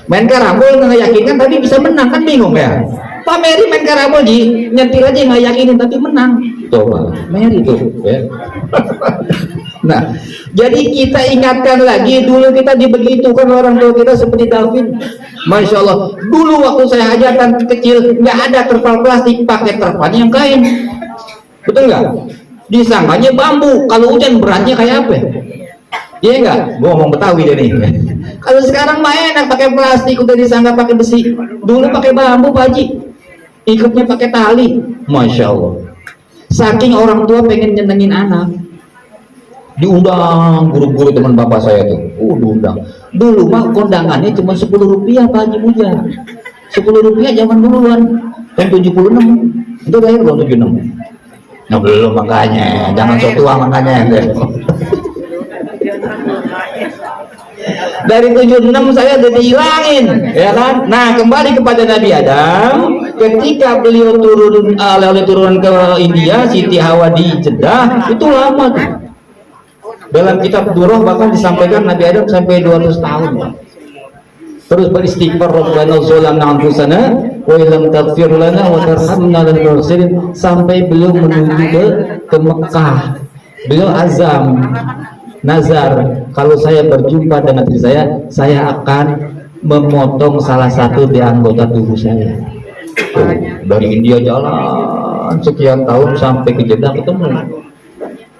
Main karambol nggak yakinkan tapi bisa menang kan bingung ya. Pak Mary main karambol ji nyetir aja nggak yakinin tapi menang. Coba Mary tuh. Ya. Nah, jadi kita ingatkan lagi dulu kita dibegitukan orang tua kita seperti David. Masya Allah. Dulu waktu saya hajatan kecil nggak ada terpal plastik, pakai terpal yang kain. Betul nggak? Disangkanya bambu. Kalau hujan beratnya kayak apa? Iya enggak? Gua ngomong Betawi deh nih. Kalau sekarang mah enak pakai plastik, udah disangka pakai besi. Dulu pakai bambu, Pak Haji. Ikutnya pakai tali. Masya Allah. Saking orang tua pengen nyenengin anak, diundang guru-guru teman bapak saya tuh. Diundang. Dulu mah kondangannya cuma 10 rupiah Pak Haji Muja. 10 rupiah zaman duluan. Tahun 76. Itu lahir belum 76? Nah belum makanya. Jangan so tua makanya. Dari 76 saya udah dihilangin, ya kan? Nah kembali kepada Nabi Adam, ketika beliau turun ke India, Siti Hawa di Jeddah, itu lama tuh. Dalam kitab Durrah bahkan disampaikan Nabi Adam sampai 200 tahun. Terus beristighfar Rabbana zalamna anfusana wa illam taghfir lana wa tarhamna lanakunanna minal sampai beliau menuju ke Mekah. Beliau azam nazar, kalau saya berjumpa dengan diri saya akan memotong salah satu di anggota tubuh saya. Dari India jalan sekian tahun sampai ke Jeddah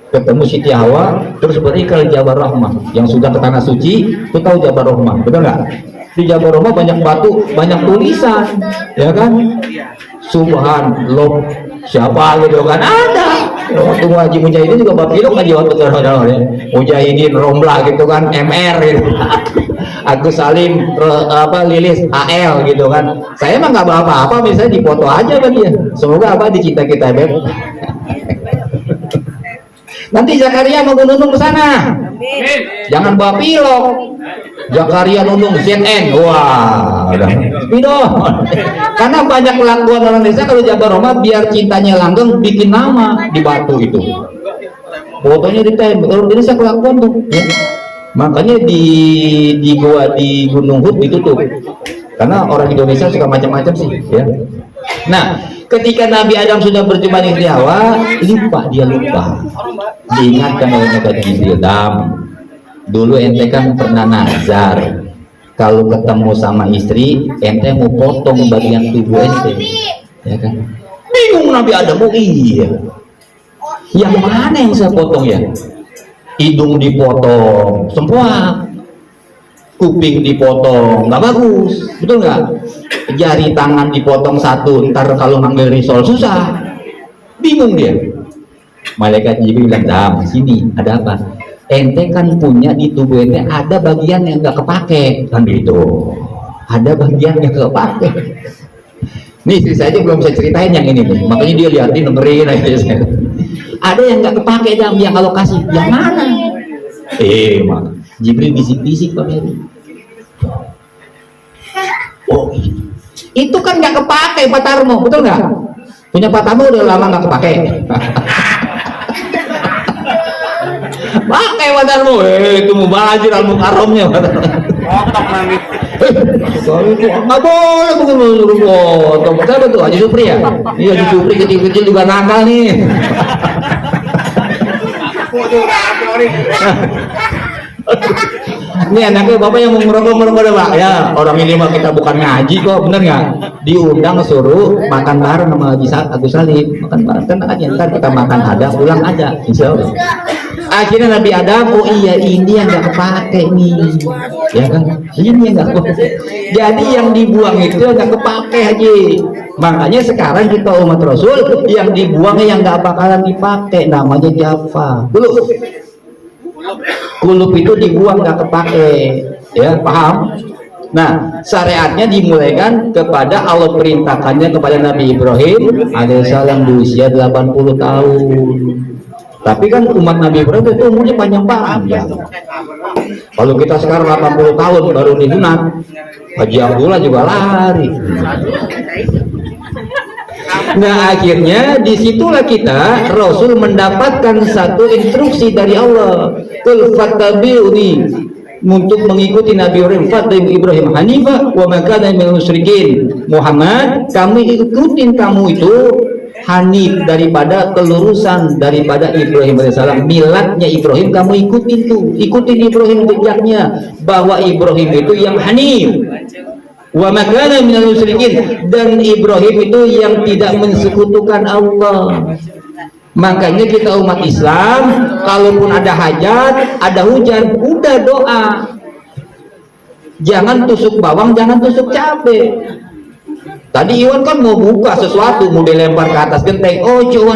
ketemu Siti Hawa, terus berikal Jabal Rahmah yang sudah ke tanah suci. Itu tahu Jabal Rahmah, betul nggak? Di Jabal Rahmah banyak batu, banyak tulisan, ya kan? Subhanallah, siapa gitu kan? Ada. Waktu Haji Mujahidin juga Bapak Pilok ngaji waktu itu Mujahidin Romlah gitu kan, MR gitu. Agus Salim Lilis AL gitu kan. Saya emang nggak bawa apa-apa, misalnya dipoto aja kan dia. Semoga apa dicinta kita Beb. Nanti Zakaria mau nunung ke sana. Jangan bawa pilok. Zakaria nunung CNN. Wah, udah. Pido. Karena banyak kelakuan orang desa kalau Jabal Rahmah biar cintanya langgeng bikin nama di batu itu. Fotonya ditempel. Kalau desa kelakuan tuh, ya. Makanya di gua di Gunung Hud ditutup. Karena orang Indonesia suka macam-macam sih, ya. Nah, ketika Nabi Adam sudah berjumpa dengan Siti Hawa, dia lupa. Diingatkan oleh Nabi Jibril, dulu ente kan pernah nazar kalau ketemu sama istri ente mau potong bagian tubuh ente, ya kan? Bingung Nabi Adam, iya. Yang mana yang saya potong ya? Hidung dipotong, semua. Kuping dipotong, nggak bagus, betul nggak? Jari tangan dipotong satu, ntar kalau manggil risol susah. Bingung dia. Malaikat Jibril bilang, sini ada apa? Ente kan punya di tubuh ente ada bagian yang nggak kepake, kan gitu. Ada bagian yang nggak kepake. Nih istri saya aja belum bisa ceritain yang ini nih, makanya dia liatin dengerin aja. Ada yang nggak kepake yang alokasi, yang mana? Mak. Jibril bisik-bisik Pak Mary. Oh, itu kan nggak kepake Pak Tarmo, betul nggak? Punya Pak Tarmo udah lama nggak kepake. Pakai Pak Tarmo, itu mau bajir al-mukarramnya Pak Tarmo. Otak nanti. Nggak boleh bukan suruh potong. Siapa tuh Haji Supri ya? Iya Haji Supri kecil-kecil juga nakal nih. Ini anaknya bapak yang mau ngerokok Pak ya, orang ini mah kita bukan ngaji kok, bener nggak? Diundang suruh makan bareng sama Haji Agus Salim, makan bareng kan aja, ntar kita makan ada pulang aja, insya Allah. Akhirnya Nabi Adam, oh iya ini yang nggak kepake nih, ya kan? Ini yang nggak kepake. Jadi yang dibuang itu nggak kepake Haji. Makanya sekarang kita umat Rasul yang dibuangnya yang nggak bakalan dipakai, namanya Java. Kulub itu dibuang nggak kepake, ya paham? Nah syariatnya dimulaikan kepada Allah perintahkannya kepada Nabi Ibrahim alaihissalam di usia 80 tahun. Tapi kan umat Nabi Ibrahim itu umurnya panjang-panjang. Kalau kita sekarang 80 tahun baru disunat, Haji Abdullah juga lari. Nah akhirnya disitulah kita Rasul mendapatkan satu instruksi dari Allah, qul fattabi'uni, untuk mengikuti Nabi Ibrahim Hanifah wa ma kana minal musyrikin. Muhammad, kami ikutin kamu itu hanif, daripada kelurusan daripada Ibrahim alaihissalam, miladnya Ibrahim kamu ikutin tuh, ikutin Ibrahim jejaknya, bahwa Ibrahim itu yang hanif, wa ma kana minal musyrikin, dan Ibrahim itu yang tidak mensekutukan Allah. Makanya kita umat Islam, kalaupun ada hajat, ada hujan, udah doa. Jangan tusuk bawang, jangan tusuk cabe. Tadi Iwan kan mau buka sesuatu, mau dilempar ke atas genteng, ojo.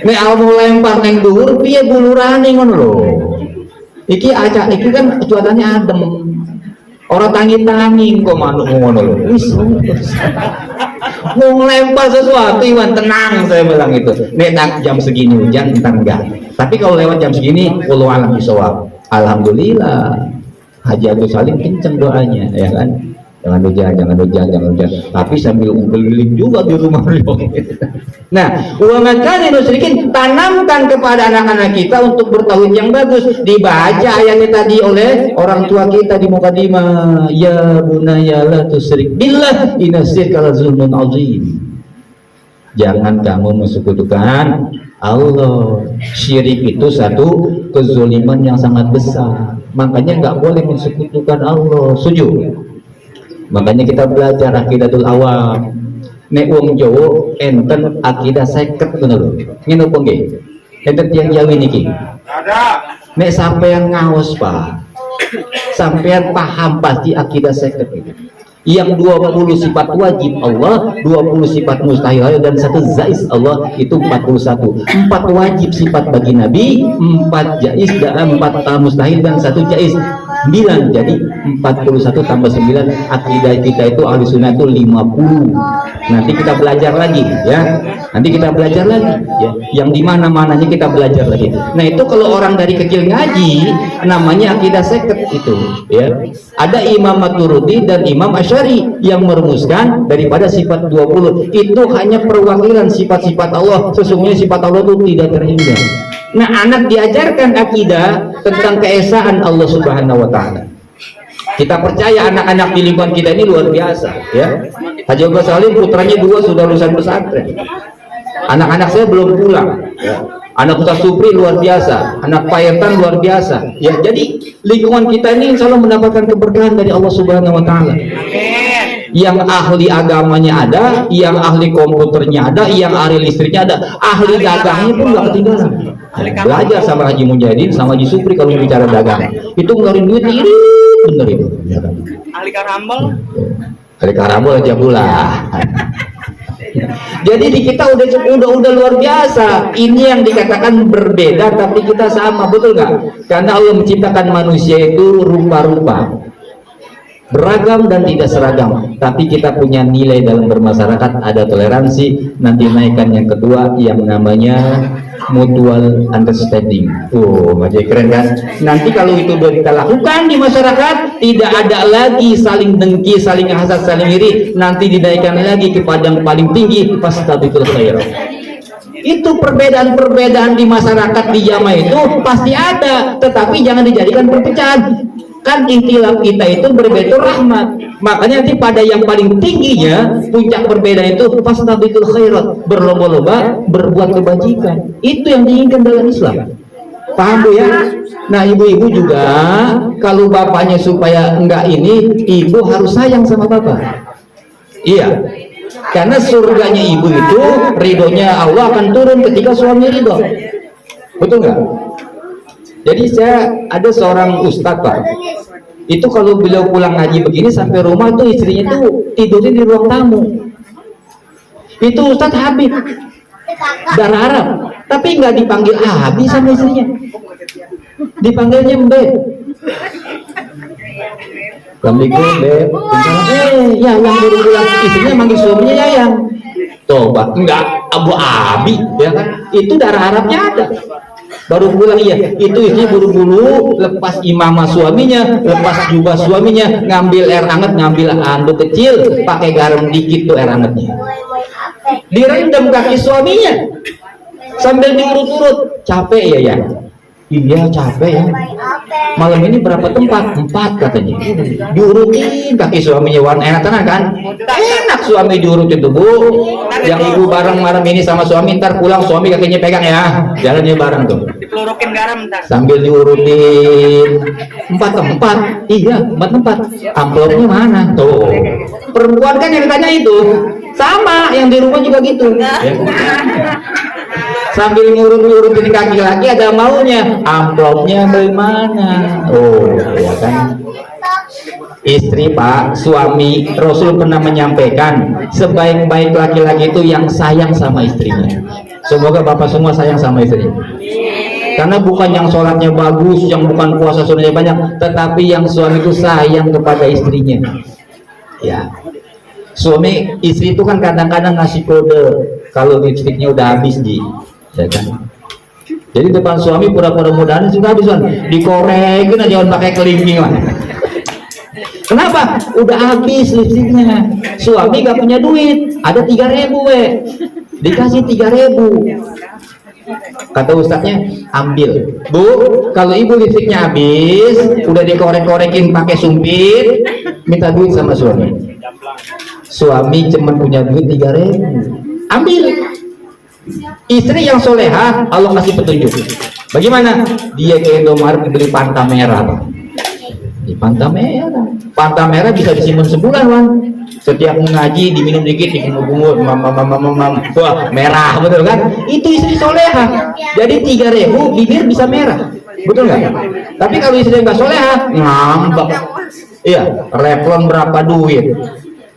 Nek mau lempar neng dhuwur, piye bulurane ngono lho. Iki kan cuacanya adem. Orang tangi-tangi kok manuk ngono lho. Wis. Mau ngelempar sesuatu, Iwan tenang, saya bilang itu. Nek jam segini hujan, enggak. Tapi kalau lewat jam segini, wallahu a'lam bishawab. Alhamdulillah. Haji Abdul Salim kenceng doanya, ya kan? Jangan hujan. Tapi sambil keliling juga di rumah beliau. Nah, wa ma kana musyrikin, tanamkan kepada anak-anak kita untuk bertauhid yang bagus. Dibaca ayatnya tadi oleh orang tua kita di mukadimah, ya bunayya la tusyrik billah inna syirka la zulmun azim. Jangan kamu mensekutukan Allah. Syirik itu satu kezaliman yang sangat besar. Makanya nggak boleh mensekutukan Allah. Setuju? Makanya kita belajar akidatul awam. Nek wong Jawa enten akidah 50 ngono lho. Ngene opo nggih? Enten tiyang Jawi niki. Ada. Nek sampean ngaos, Pak. Sampean paham pasti akidah 50 itu. Yang 20 sifat wajib Allah, 20 sifat mustahil dan 1 zais Allah, itu 41. 4 wajib sifat bagi Nabi, 4 jais dan 4 mustahil dan 1 jais. 9, jadi 41 tambah 9. Akidah kita itu ahli sunnah itu 50. Nanti kita belajar lagi ya. Nanti kita belajar lagi ya. Yang dimana mananya kita belajar lagi. Nah itu kalau orang dari kecil ngaji namanya akidah seket itu ya. Ada Imam Maturidi dan Imam Asy'ari yang merumuskan daripada sifat 20 itu hanya perwakilan sifat-sifat Allah. Sesungguhnya sifat Allah itu tidak terhingga. Nah anak diajarkan akidah tentang keesaan Allah Subhanahu wa ta'ala. Kita percaya anak-anak di lingkungan kita ini luar biasa ya. Haji Abdul Salim putranya 2 sudah lulusan pesantren. Anak-anak saya belum pulang ya. Anak Ustaz Supri luar biasa, anak Payetan luar biasa ya. Jadi lingkungan kita ini insya Allah mendapatkan keberkahan dari Allah Subhanahu wa ta'ala. Yang ahli agamanya ada, yang ahli komputernya ada, yang ahli listriknya ada, ahli dagangnya pun gak ketinggalan. Belajar sama Haji Mujahidin, sama Haji Supri kalau bicara dagang. Itu ngeluarin duit irit bener itu. Ya kan? Ahli karambol. Ahli karambol aja pula. Jadi di kita udah luar biasa. Ini yang dikatakan berbeda tapi kita sama, betul nggak? Karena Allah menciptakan manusia itu rupa-rupa, beragam dan tidak seragam, tapi kita punya nilai dalam bermasyarakat, ada toleransi. Nanti naikkan yang kedua yang namanya mutual understanding. Masih keren kan? Nanti kalau itu sudah kita lakukan di masyarakat, tidak ada lagi saling dengki, saling hasad, saling iri. Nanti dinaikkan lagi kepada yang paling tinggi, fastabiqul khairat. Itu perbedaan-perbedaan di masyarakat di jamaah itu pasti ada, tetapi jangan dijadikan perpecahan. Kan ikhtilaf kita itu berbeda rahmat. Makanya nanti pada yang paling tingginya puncak perbedaan itu fastabiqul khairat, berlomba-lomba berbuat kebajikan. Itu yang diinginkan dalam Islam. Paham Bu ya? Nah ibu-ibu juga kalau bapaknya supaya enggak ini, ibu harus sayang sama bapak. Iya. Karena surganya ibu itu, ridhonya Allah akan turun ketika suami ridho. Betul nggak? Jadi saya ada seorang ustadz Pak, itu kalau beliau pulang ngaji begini sampai rumah tuh istrinya tuh tidurnya di ruang tamu. Itu Ustadz Habib darah Arab, tapi nggak dipanggil Habib sama istrinya, dipanggilnya Mbak. Assalamualaikum Mbak. Ya yang baru pulang istrinya manggil suaminya Yayang. Toba, enggak Abu Abi, ya kan? Itu darah Arabnya ada. Baru pulang iya, itu istri buru-buru lepas imamah suaminya, lepas jubah suaminya, ngambil air hangat, ngambil handuk kecil, pakai garam dikit tuh air hangatnya. Direndam kaki suaminya sambil diurut-urut. Capek ya ya? Iya capek ya. Malam ini berapa tempat? 4 katanya. Diurutin kaki suaminya, warna enak kan? Enak suami diurutin tuh bu. Yang ibu bareng malam ini sama suami, ntar pulang suami kakinya pegang ya, jalannya bareng tuh. Dipelurukin garam ntar. Sambil diurutin 4 tempat. Iya 4 tempat. Amplopnya mana? Tuh. Perempuan kan yang ditanya itu sama, yang di rumah juga gitu. Ya. Sambil ngurut-ngurutin kaki laki ada maunya, amplopnya bagaimana? Oh, ya kan. Istri Pak, suami, Rasul pernah menyampaikan sebaik-baik laki-laki itu yang sayang sama istrinya. Semoga Bapak semua sayang sama istrinya. Karena bukan yang sholatnya bagus, yang bukan puasa sunnahnya banyak, tetapi yang suami itu sayang kepada istrinya. Ya. Suami istri itu kan kadang-kadang ngasih kode kalau lipstiknya udah habis ya kan? Jadi depan suami pura-pura mudahan sudah habis kan, dikorekin aja jangan pakai kelingking lah. Kenapa? Udah habis lipstiknya. Suami gak punya duit, ada 3.000 dikasih 3.000. Kata ustadznya, ambil bu, kalau ibu lipstiknya habis, udah dikorek-korekin pakai sumpit, minta duit sama suami. Suami cuma punya duit 3.000, ambil. Istri yang soleha Allah kasih petunjuk. Bagaimana? Dia ke Indomaret beli Fanta merah. Di Fanta merah. Fanta merah bisa disimpan sebulan, Wan. Setiap mengaji diminum dikit, dibungut, wah merah, betul kan? Itu istri soleha. Jadi 3.000 bibir bisa merah, betul nggak? Tapi kalau istri nggak soleha, ngambek. Iya, Revlon berapa duit?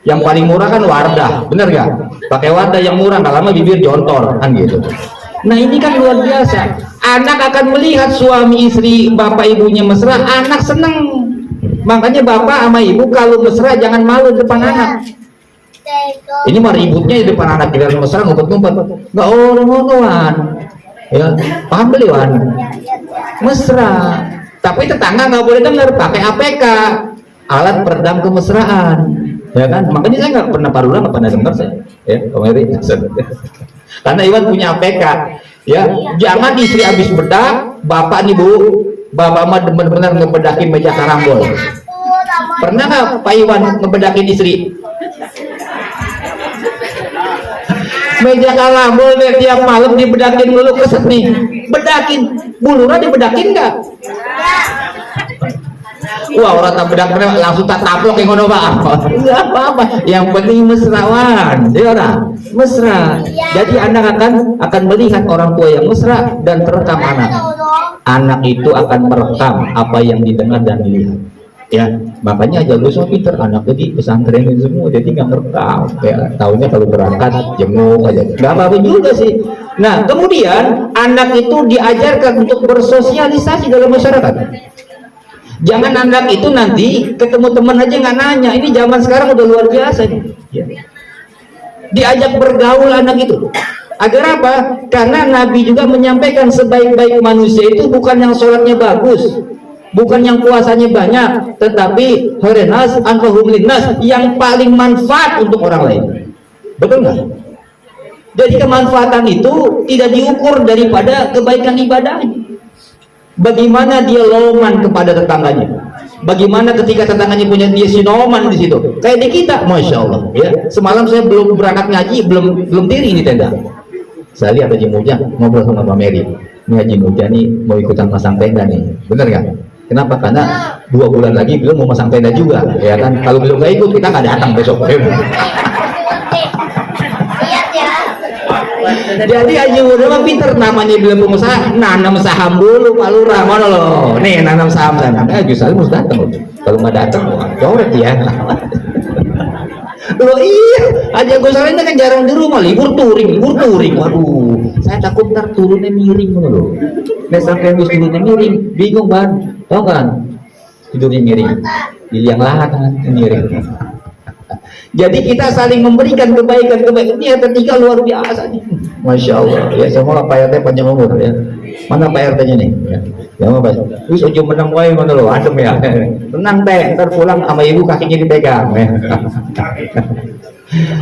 Yang paling murah kan Wardah, bener gak? Pakai Wardah yang murah, nggak lama bibir jontor, kan gitu. Nah ini kan luar biasa. Anak akan melihat suami istri bapak ibunya mesra, anak seneng. Makanya bapak sama ibu kalau mesra jangan malu depan anak. Ini mah ributnya di depan anak, kita mesra ngumpet-ngumpet, nggak orang-orang. Ya, paham beli Wan? Mesra. Tapi tetangga nggak boleh dengar, pakai APK, alat peredam kemesraan. Ya kan, makanya saya nggak pernah parura, nggak pernah dengar saya, ya, karena Iwan punya APK, ya, jangan istri habis bedak, bapak nih bu, bapak mah benar-benar ngebedakin meja karambol. Pernah nggak Pak Iwan ngebedakin istri? Meja karambol deh, tiap malam dibedakin dulu, keset nih, bedakin, bulurnya dibedakin nggak? Wah orang tak bedak langsung tak taplok yang ngono Pak. Enggak apa-apa. Yang penting mesrawan, ya orang mesra. Jadi anak akan melihat orang tua yang mesra dan terekam anak. Anak itu akan merekam apa yang didengar dan dilihat. Ya, makanya aja lu so pinter, anak jadi pesantren itu semua, jadi nggak merekam. Ya, tahunya kalau berangkat jenguk aja. Nggak apa-apa juga sih. Nah, kemudian anak itu diajarkan untuk bersosialisasi dalam masyarakat. Jangan anak itu nanti ketemu teman aja nggak nanya. Ini zaman sekarang udah luar biasa nih. Ya. Diajak bergaul anak itu. Agar apa? Karena Nabi juga menyampaikan sebaik-baik manusia itu bukan yang sholatnya bagus, bukan yang puasanya banyak, tetapi khairunas anfa'uhum linnas, yang paling manfaat untuk orang lain. Betul nggak? Jadi kemanfaatan itu tidak diukur daripada kebaikan ibadahnya. Bagaimana dia loman kepada tetangganya, bagaimana ketika tetangganya punya dia sinoman di situ, kayak di kita, masya Allah. Ya, semalam saya belum berangkat ngaji, belum diri ini tenda. Saya lihat Haji Muja ngobrol sama Mbak Mary. Ini Haji Muja nih mau ikutan masang tenda nih, bener nggak? Kenapa? Karena 2 bulan lagi belum mau masang tenda juga, ya kan? Kalau belum nggak ikut kita nggak datang besok. Jadi Haji Muda mah pinter, namanya belum pengusaha, nanam saham dulu Pak Lurah, mana loh, nih nanam saham sana. Justru harus datang loh, kalau nggak datang, coret ya. Loh iya, Haji Agus Salim kan jarang di rumah, libur touring, waduh, saya takut ntar turunnya miring loh. Nah sampai Agus turunnya miring, bingung ban, tau kan? Tidurnya miring, di yang lahat kan miring. Jadi kita saling memberikan kebaikan-kebaikan. Ini yang ketiga luar biasa nih. Masya Allah. Ya semoga Pak RT panjang umur ya. Mana Pak RT-nya nih? Ya Pak. Terus ujung menang wae mana lo? Adem ya. Tenang teh. Ntar pulang sama ibu kakinya dipegang. Ya.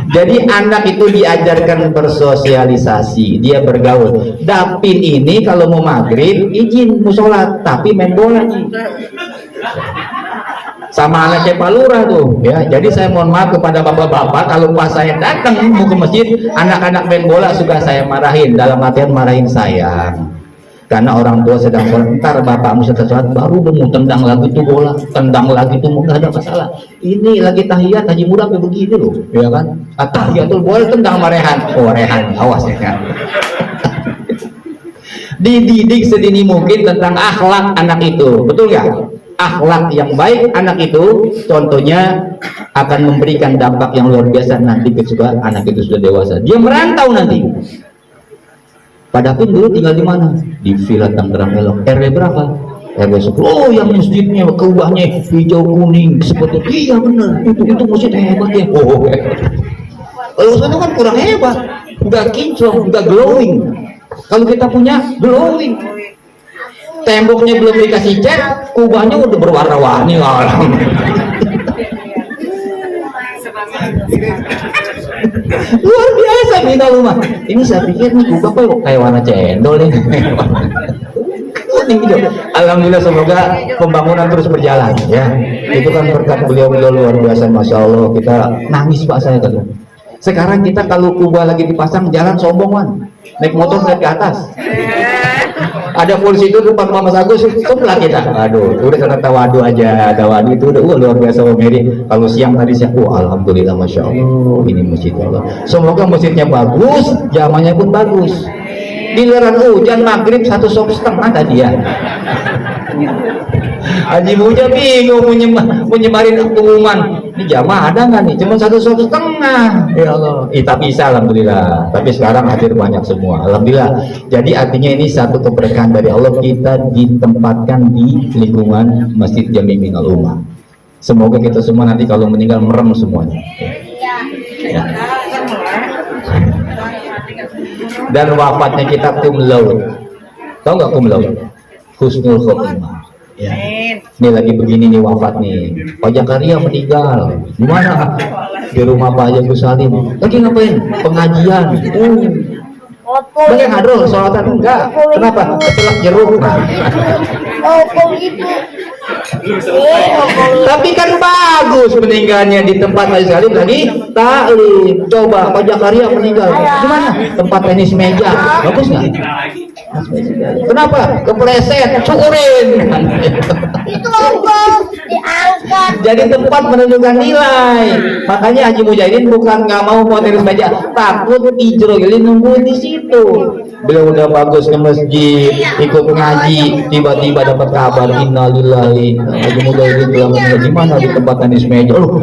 Jadi anak itu diajarkan bersosialisasi, dia bergaul. Dapin ini kalau mau maghrib izin musola, tapi main bola nih. Sama anaknya Pak Lurah tuh ya. Jadi saya mohon maaf kepada bapak-bapak, kalau pas saya datang mau ke masjid, anak-anak main bola suka saya marahin, dalam artian marahin saya. Karena orang tua sedang sholat, ntar bapakmu setelah sholat baru mau tendang lagi tuh bola, tendang lagi tuh, nggak ada masalah. Ini lagi tahiyat haji muda kayak begini loh, ya kan? Tahiyatul bola tendang marehan, oh rehan, awas ya kan? Dididik sedini mungkin tentang akhlak anak itu, betul nggak? Akhlak yang baik anak itu, contohnya akan memberikan dampak yang luar biasa nanti ketika anak itu sudah dewasa. Dia merantau nanti. Padahal dulu tinggal di mana? Di Villa Tangerang Elok. RW berapa? RW 10. Oh, yang masjidnya keubahnya hijau kuning seperti iya benar. Itu masjid hebat ya. Oh. Kalau sana kan kurang hebat. Udah kinclong, udah glowing. Kalau kita punya glowing. Temboknya belum dikasih cat, kubahnya udah berwarna-warni lah. Luar biasa kita rumah. Ini saya pikir nih kubah kok kayak warna cendol nih. Alhamdulillah, semoga pembangunan terus berjalan ya. Itu kan berkat beliau-beliau luar biasa, masya Allah. Kita nangis Pak saya kan. Sekarang kita kalau kubah lagi dipasang jalan sombongan, naik motor naik ke atas. Ada polisi itu depan Mama Agus, sebelah kita. Aduh, udah kena tawadu aja, tawadu itu udah luar biasa Om Mary. Kalau siang tadi saya, alhamdulillah, masya Allah, ini masjid Allah. Semoga masjidnya bagus, zamannya pun bagus. Giliran hujan maghrib 1,5 tadi ya. Haji Muja bingung menyebarin pengumuman. Ini jamaah ada nggak nih? Cuma 1,5. Ya Allah. Tapi bisa alhamdulillah. Tapi sekarang hadir banyak semua. Alhamdulillah. Jadi artinya ini satu keberkahan dari Allah, kita ditempatkan di lingkungan Masjid Jami Minal Ummah. Semoga kita semua nanti kalau meninggal merem semuanya. Ya. Dan wafatnya kita cum laude. Tahu nggak cum laude? Husnul khotimah. Ya. Ini lagi begini nih wafat nih. Pak Jakaria meninggal. Di mana? Di rumah Pak Haji Agus Salim. Lagi ngapain? Pengajian. Banyak hadrol, sholatan enggak. Kenapa? Kecelak jeruk. Tapi kan bagus meninggalnya di tempat Haji Salim lagi taklim. Coba Pak Jakaria meninggal. Di mana? Tempat tenis meja. Bagus nggak? Kenapa? Kepleset, cukurin. Itu bagus, diangkat. Jadi tempat menunjukkan nilai. Makanya Haji Mujahidin bukan nggak mau tenis meja, takut dijrogelin nungguin di situ. Beliau udah bagus ke masjid, ikut ngaji, tiba-tiba dapat kabar innalillahi. Haji Mujahidin bilang gimana di tempat tenis meja? Loh,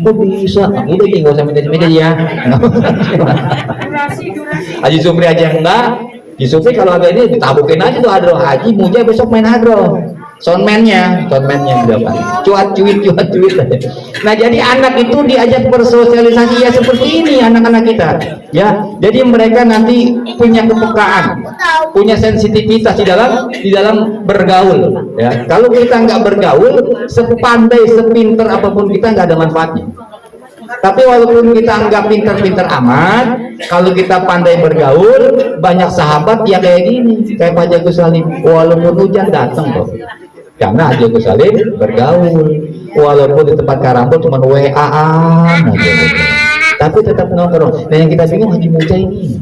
kok bisa? Udah nggak usah tenis meja ya. Haji Supri aja enggak. Di Supri kalau ada ini ditabukin aja tuh hadroh. Haji Muja besok main hadroh. Soundman-nya berapa? Cuat-cuit. Nah, jadi anak itu diajak bersosialisasi ya seperti ini anak-anak kita. Ya, jadi mereka nanti punya kepekaan, punya sensitivitas di dalam bergaul. Ya, kalau kita nggak bergaul, sepandai, sepinter apapun kita nggak ada manfaatnya. Tapi walaupun kita anggap pintar-pintar amat, kalau kita pandai bergaul, banyak sahabat ya kayak gini, kayak Pak Haji Agus Salim, walaupun hujan datang kok. Karena Haji Agus Salim bergaul, walaupun di tempat karambol cuma WA-an aja gitu. Tapi tetap nongkrong. Dan yang kita bingung Haji Muja ini,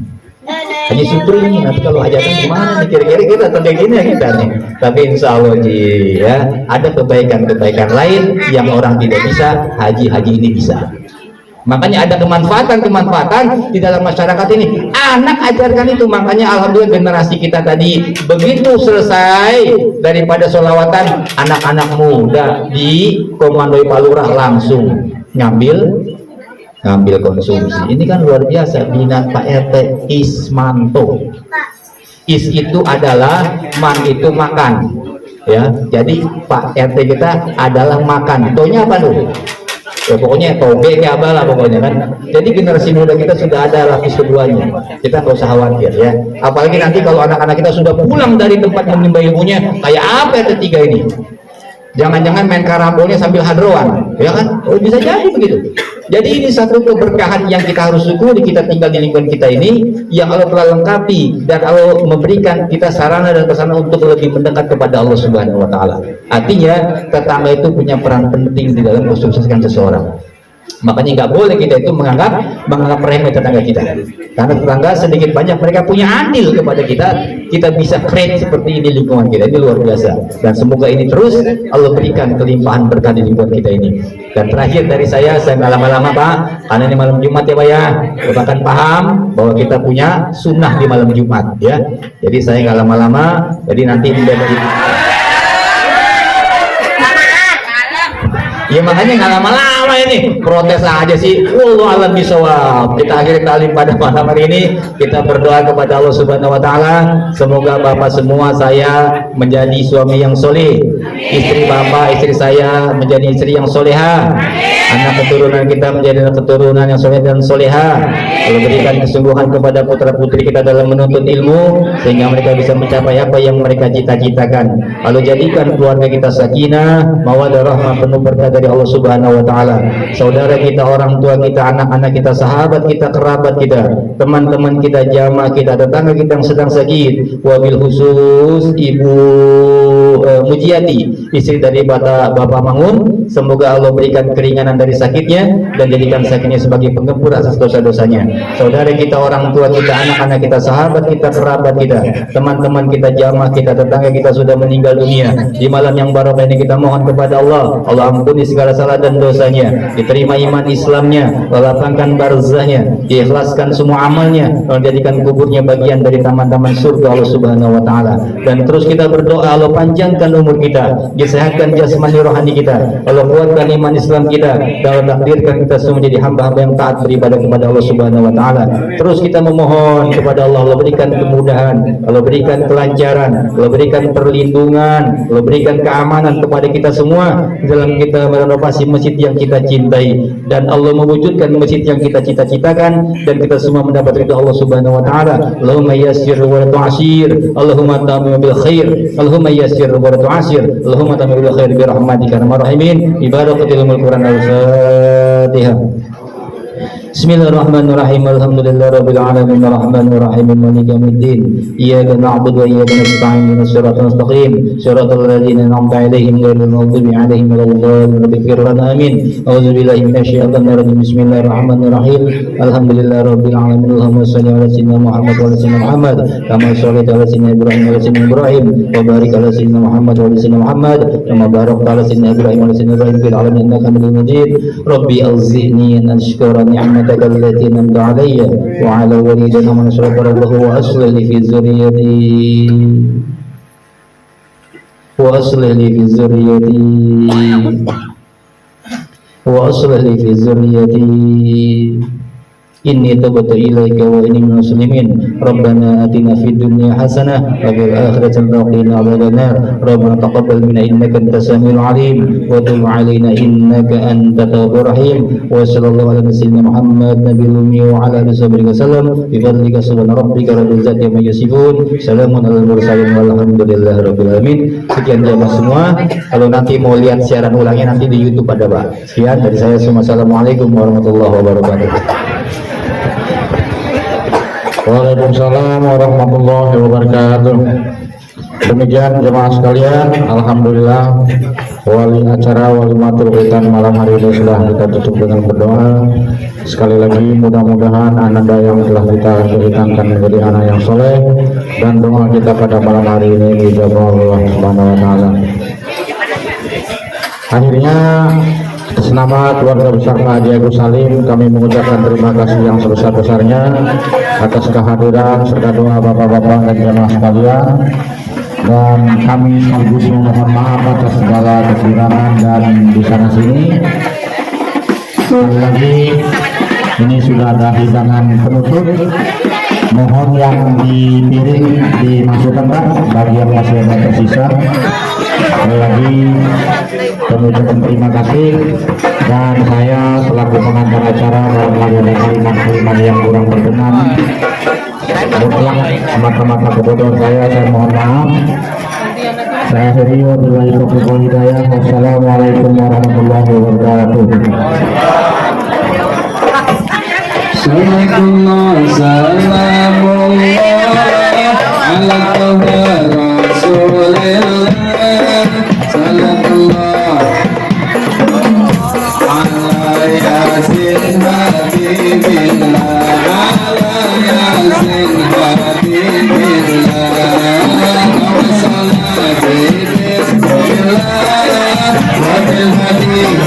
Haji Supri ini, nanti kalau hajatan gimana nih, kira-kira kita kayak gini ya kita nih. Tapi insya Allah Ji, ya ada kebaikan-kebaikan lain yang orang tidak bisa, haji ini bisa. Makanya ada kemanfaatan di dalam masyarakat ini. Anak ajarkan itu. Makanya alhamdulillah generasi kita tadi begitu selesai daripada sholawatan, anak-anak muda di komandoi Pak Lurah langsung ngambil konsumsi. Ini kan luar biasa. Binaan Pak RT Ismanto. Is itu adalah, man itu makan. Ya, jadi Pak RT kita adalah makan. Tonya apa dulu? ya pokoknya toge kayak apa lah pokoknya kan. Jadi generasi muda kita sudah ada lapis keduanya, kita nggak usah khawatir ya. Apalagi nanti kalau anak-anak kita sudah pulang dari tempat menimba ilmunya, kayak apa yang ketiga ini, jangan-jangan main karambolnya sambil hadroan, ya kan? Oh, bisa jadi begitu. Jadi ini satu keberkahan yang kita harus syukuri, kita tinggal di lingkungan kita ini yang Allah telah lengkapi, dan Allah memberikan kita sarana dan prasarana untuk lebih mendekat kepada Allah Subhanahu wa taala. Artinya tetangga itu punya peran penting di dalam mensukseskan seseorang. Makanya nggak boleh kita itu menganggap remeh tetangga kita, karena tetangga sedikit banyak mereka punya andil kepada kita. Kita bisa create seperti ini lingkungan kita, ini luar biasa. Dan semoga ini terus Allah berikan kelimpahan berkah di lingkungan kita ini. Dan terakhir dari saya nggak lama-lama Pak, karena ini malam Jumat ya Pak ya, kita akan paham bahwa kita punya sunnah di malam Jumat ya. Jadi saya nggak lama-lama, jadi nanti di ya makanya nggak lama-lama ini protes aja sih. Wallahu a'lam bishawab. Kita akhiri talim pada malam hari ini, kita berdoa kepada Allah Subhanahu wa taala, semoga Bapak semua saya menjadi suami yang soleh, istri Bapak, istri saya menjadi istri yang soleha, anak keturunan kita menjadi anak keturunan yang soleh dan soleha. Allah berikan kesungguhan kepada putra putri kita dalam menuntut ilmu sehingga mereka bisa mencapai apa yang mereka cita-citakan. Lalu jadikan keluarga kita sakinah, mawaddah, rahmah, penuh berkah dari Allah Subhanahu wa taala. Saudara kita, orang tua kita, anak-anak kita, sahabat kita, kerabat kita, teman-teman kita, jamaah kita, tetangga kita yang sedang sakit, wabil khusus Ibu Mujiati, istri dari Bapak Mangun, semoga Allah berikan keringanan dari sakitnya dan jadikan sakitnya sebagai penggempur atas dosa-dosanya. Saudara kita, orang tua kita, anak-anak kita, sahabat kita, kerabat kita, teman-teman kita, jamaah kita, tetangga kita sudah meninggal dunia. Di malam yang barokah ini kita mohon kepada Allah, Allah ampuni segala salah dan dosanya, diterima iman Islamnya, lapangkan barzahnya, diikhlaskan semua amalnya, dan jadikan kuburnya bagian dari taman-taman surga Allah Subhanahu wa taala. Dan terus kita berdoa, Allah panjangkan umur kita, disehatkan jasmani rohani kita, Allah kuatkan iman Islam kita, dan Allah takdirkan kita semua menjadi hamba-hamba yang taat beribadah kepada Allah Subhanahu wa taala. Terus kita memohon kepada Allah, Allah berikan kemudahan, Allah berikan kelancaran, Allah berikan perlindungan, Allah berikan keamanan kepada kita semua dalam kita merenovasi masjid yang kita cintai, dan Allah mewujudkan masjid yang kita cita-citakan, dan kita semua mendapat ridha Allah Subhanahu wa taala. Allahumma yassir wa la tu'sir, Allahumma tamim bil khair, Allahumma yassir wa la tu'sir, Allahumma tamim bil khair bi rahmatika ya arhamar rahimin. Ibarakatil Quran al-Fatihah. Bismillahirrahmanirrahim. Alhamdulillahirabbil alamin arrahmanir rahim maliki yaumiddin. Iyyaka na'budu wa iyyaka nasta'in ihdinas siratal mustaqim siratal ladzina an'amta 'alaihim ghairil maghdubi 'alaihim waladdallin. Rabbighfir lana amin. A'udzu billahi minasyaitonir rajim. Bismillahirrahmanirrahim. Alhamdulillahirabbil alamin. Allahumma shalli 'ala sayyidina Muhammad wa 'ala sayyidina Muhammad kama shallaita 'ala sayyidina Ibrahim wa 'ala sayyidina Ibrahim wa barik 'ala sayyidina Muhammad wa 'ala sayyidina Muhammad kama barakta 'ala sayyidina Ibrahim wa 'ala sayyidina Ibrahim fil 'alamin innaka Hamidum Majid. Rabbi awzi'ni an ashkura ni'mataka التي أنعمت علي وعلى والدي ومن أشرك ربه وأصلح لي في ذريتي Inni tubtu ilaika wa inni minal muslimin. Rabbana atina fid dunya hasanah wa fil akhirati hasanah wa qina adzabannar. Rabbana taqabbal minna innaka antas samiul alim wa tub alaina innaka antat tawwabur rahim. Wa sallallahu ala nabiyyina Muhammad nabiyil ummi wa ala alihi wasallam bi fadlika subhana rabbika rabbil izzati amma yasifun. Salamun alal mursalin walhamdulillahi rabbil alamin. Sekian jamaah semua. Kalau nanti mau lihat siaran ulangnya nanti di YouTube ada Pak. Sekian dari saya. Assalamualaikum warahmatullahi wabarakatuh. Waalaikumsalam warahmatullahi wabarakatuh. Demikian jemaah sekalian, alhamdulillah wali acara wali matul khitan malam hari ini sudah kita tutup dengan berdoa. Sekali lagi mudah-mudahan ananda yang telah kita hitamkan menjadi anak yang soleh, dan doa kita pada malam hari ini dijabah Allah Subhanahu wa taala. Akhirnya atas nama keluarga besar Pak Haji Agus Salim, kami mengucapkan terima kasih yang sebesar-besarnya atas kehadiran serta doa bapak-bapak dan jemaah sekalian, dan kami sekaligus memohon maaf atas segala kekurangan dan di sana sini. Sekali lagi ini sudah ada hidangan penutup mohon yang di piring dimasukkan Pak bagi yang masih ada tersisa. Sekali lagi kami ucapkan terima kasih, dan saya selaku pengantar acara dalam layanan kalimat-kalimat yang kurang berkenan mutlak semata-mata kebodohan saya mohon maaf. Saya akhiri wabillahi taufiq wal hidayah. Wassalamualaikum warahmatullahi wabarakatuh. Salatullah salamullah ala taha rasulillah. Salatullah ala yasin habibillah, ala yasin habibillah. Salatu bismillah wa bil hadith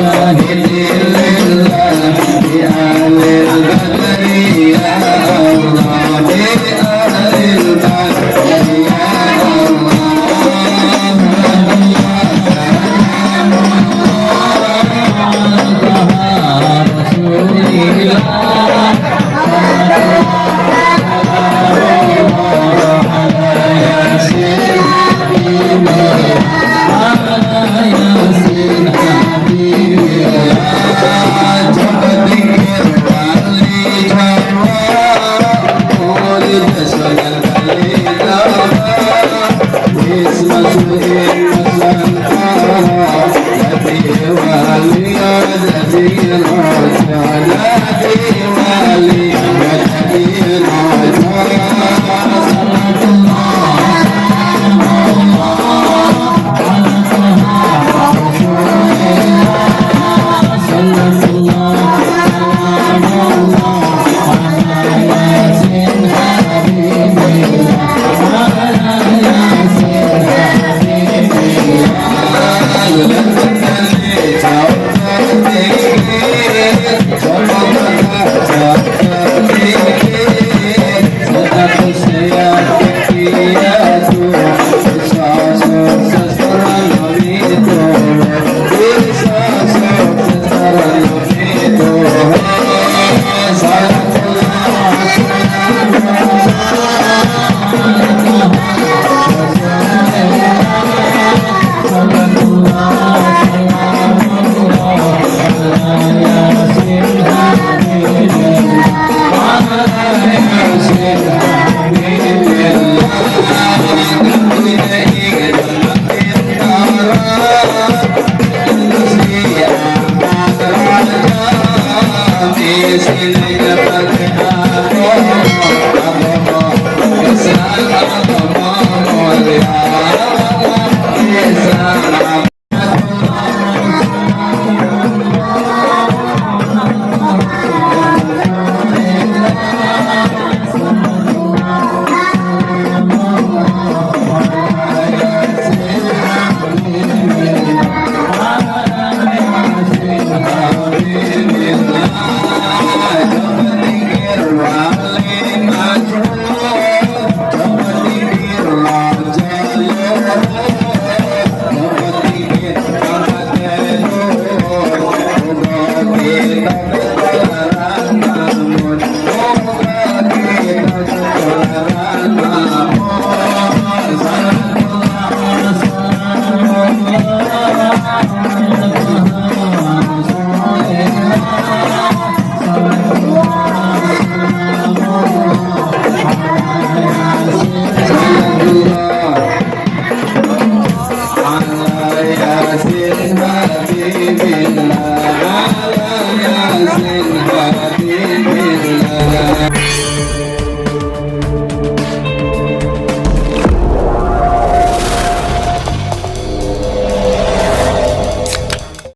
Habibillah, ala yasin habibillah.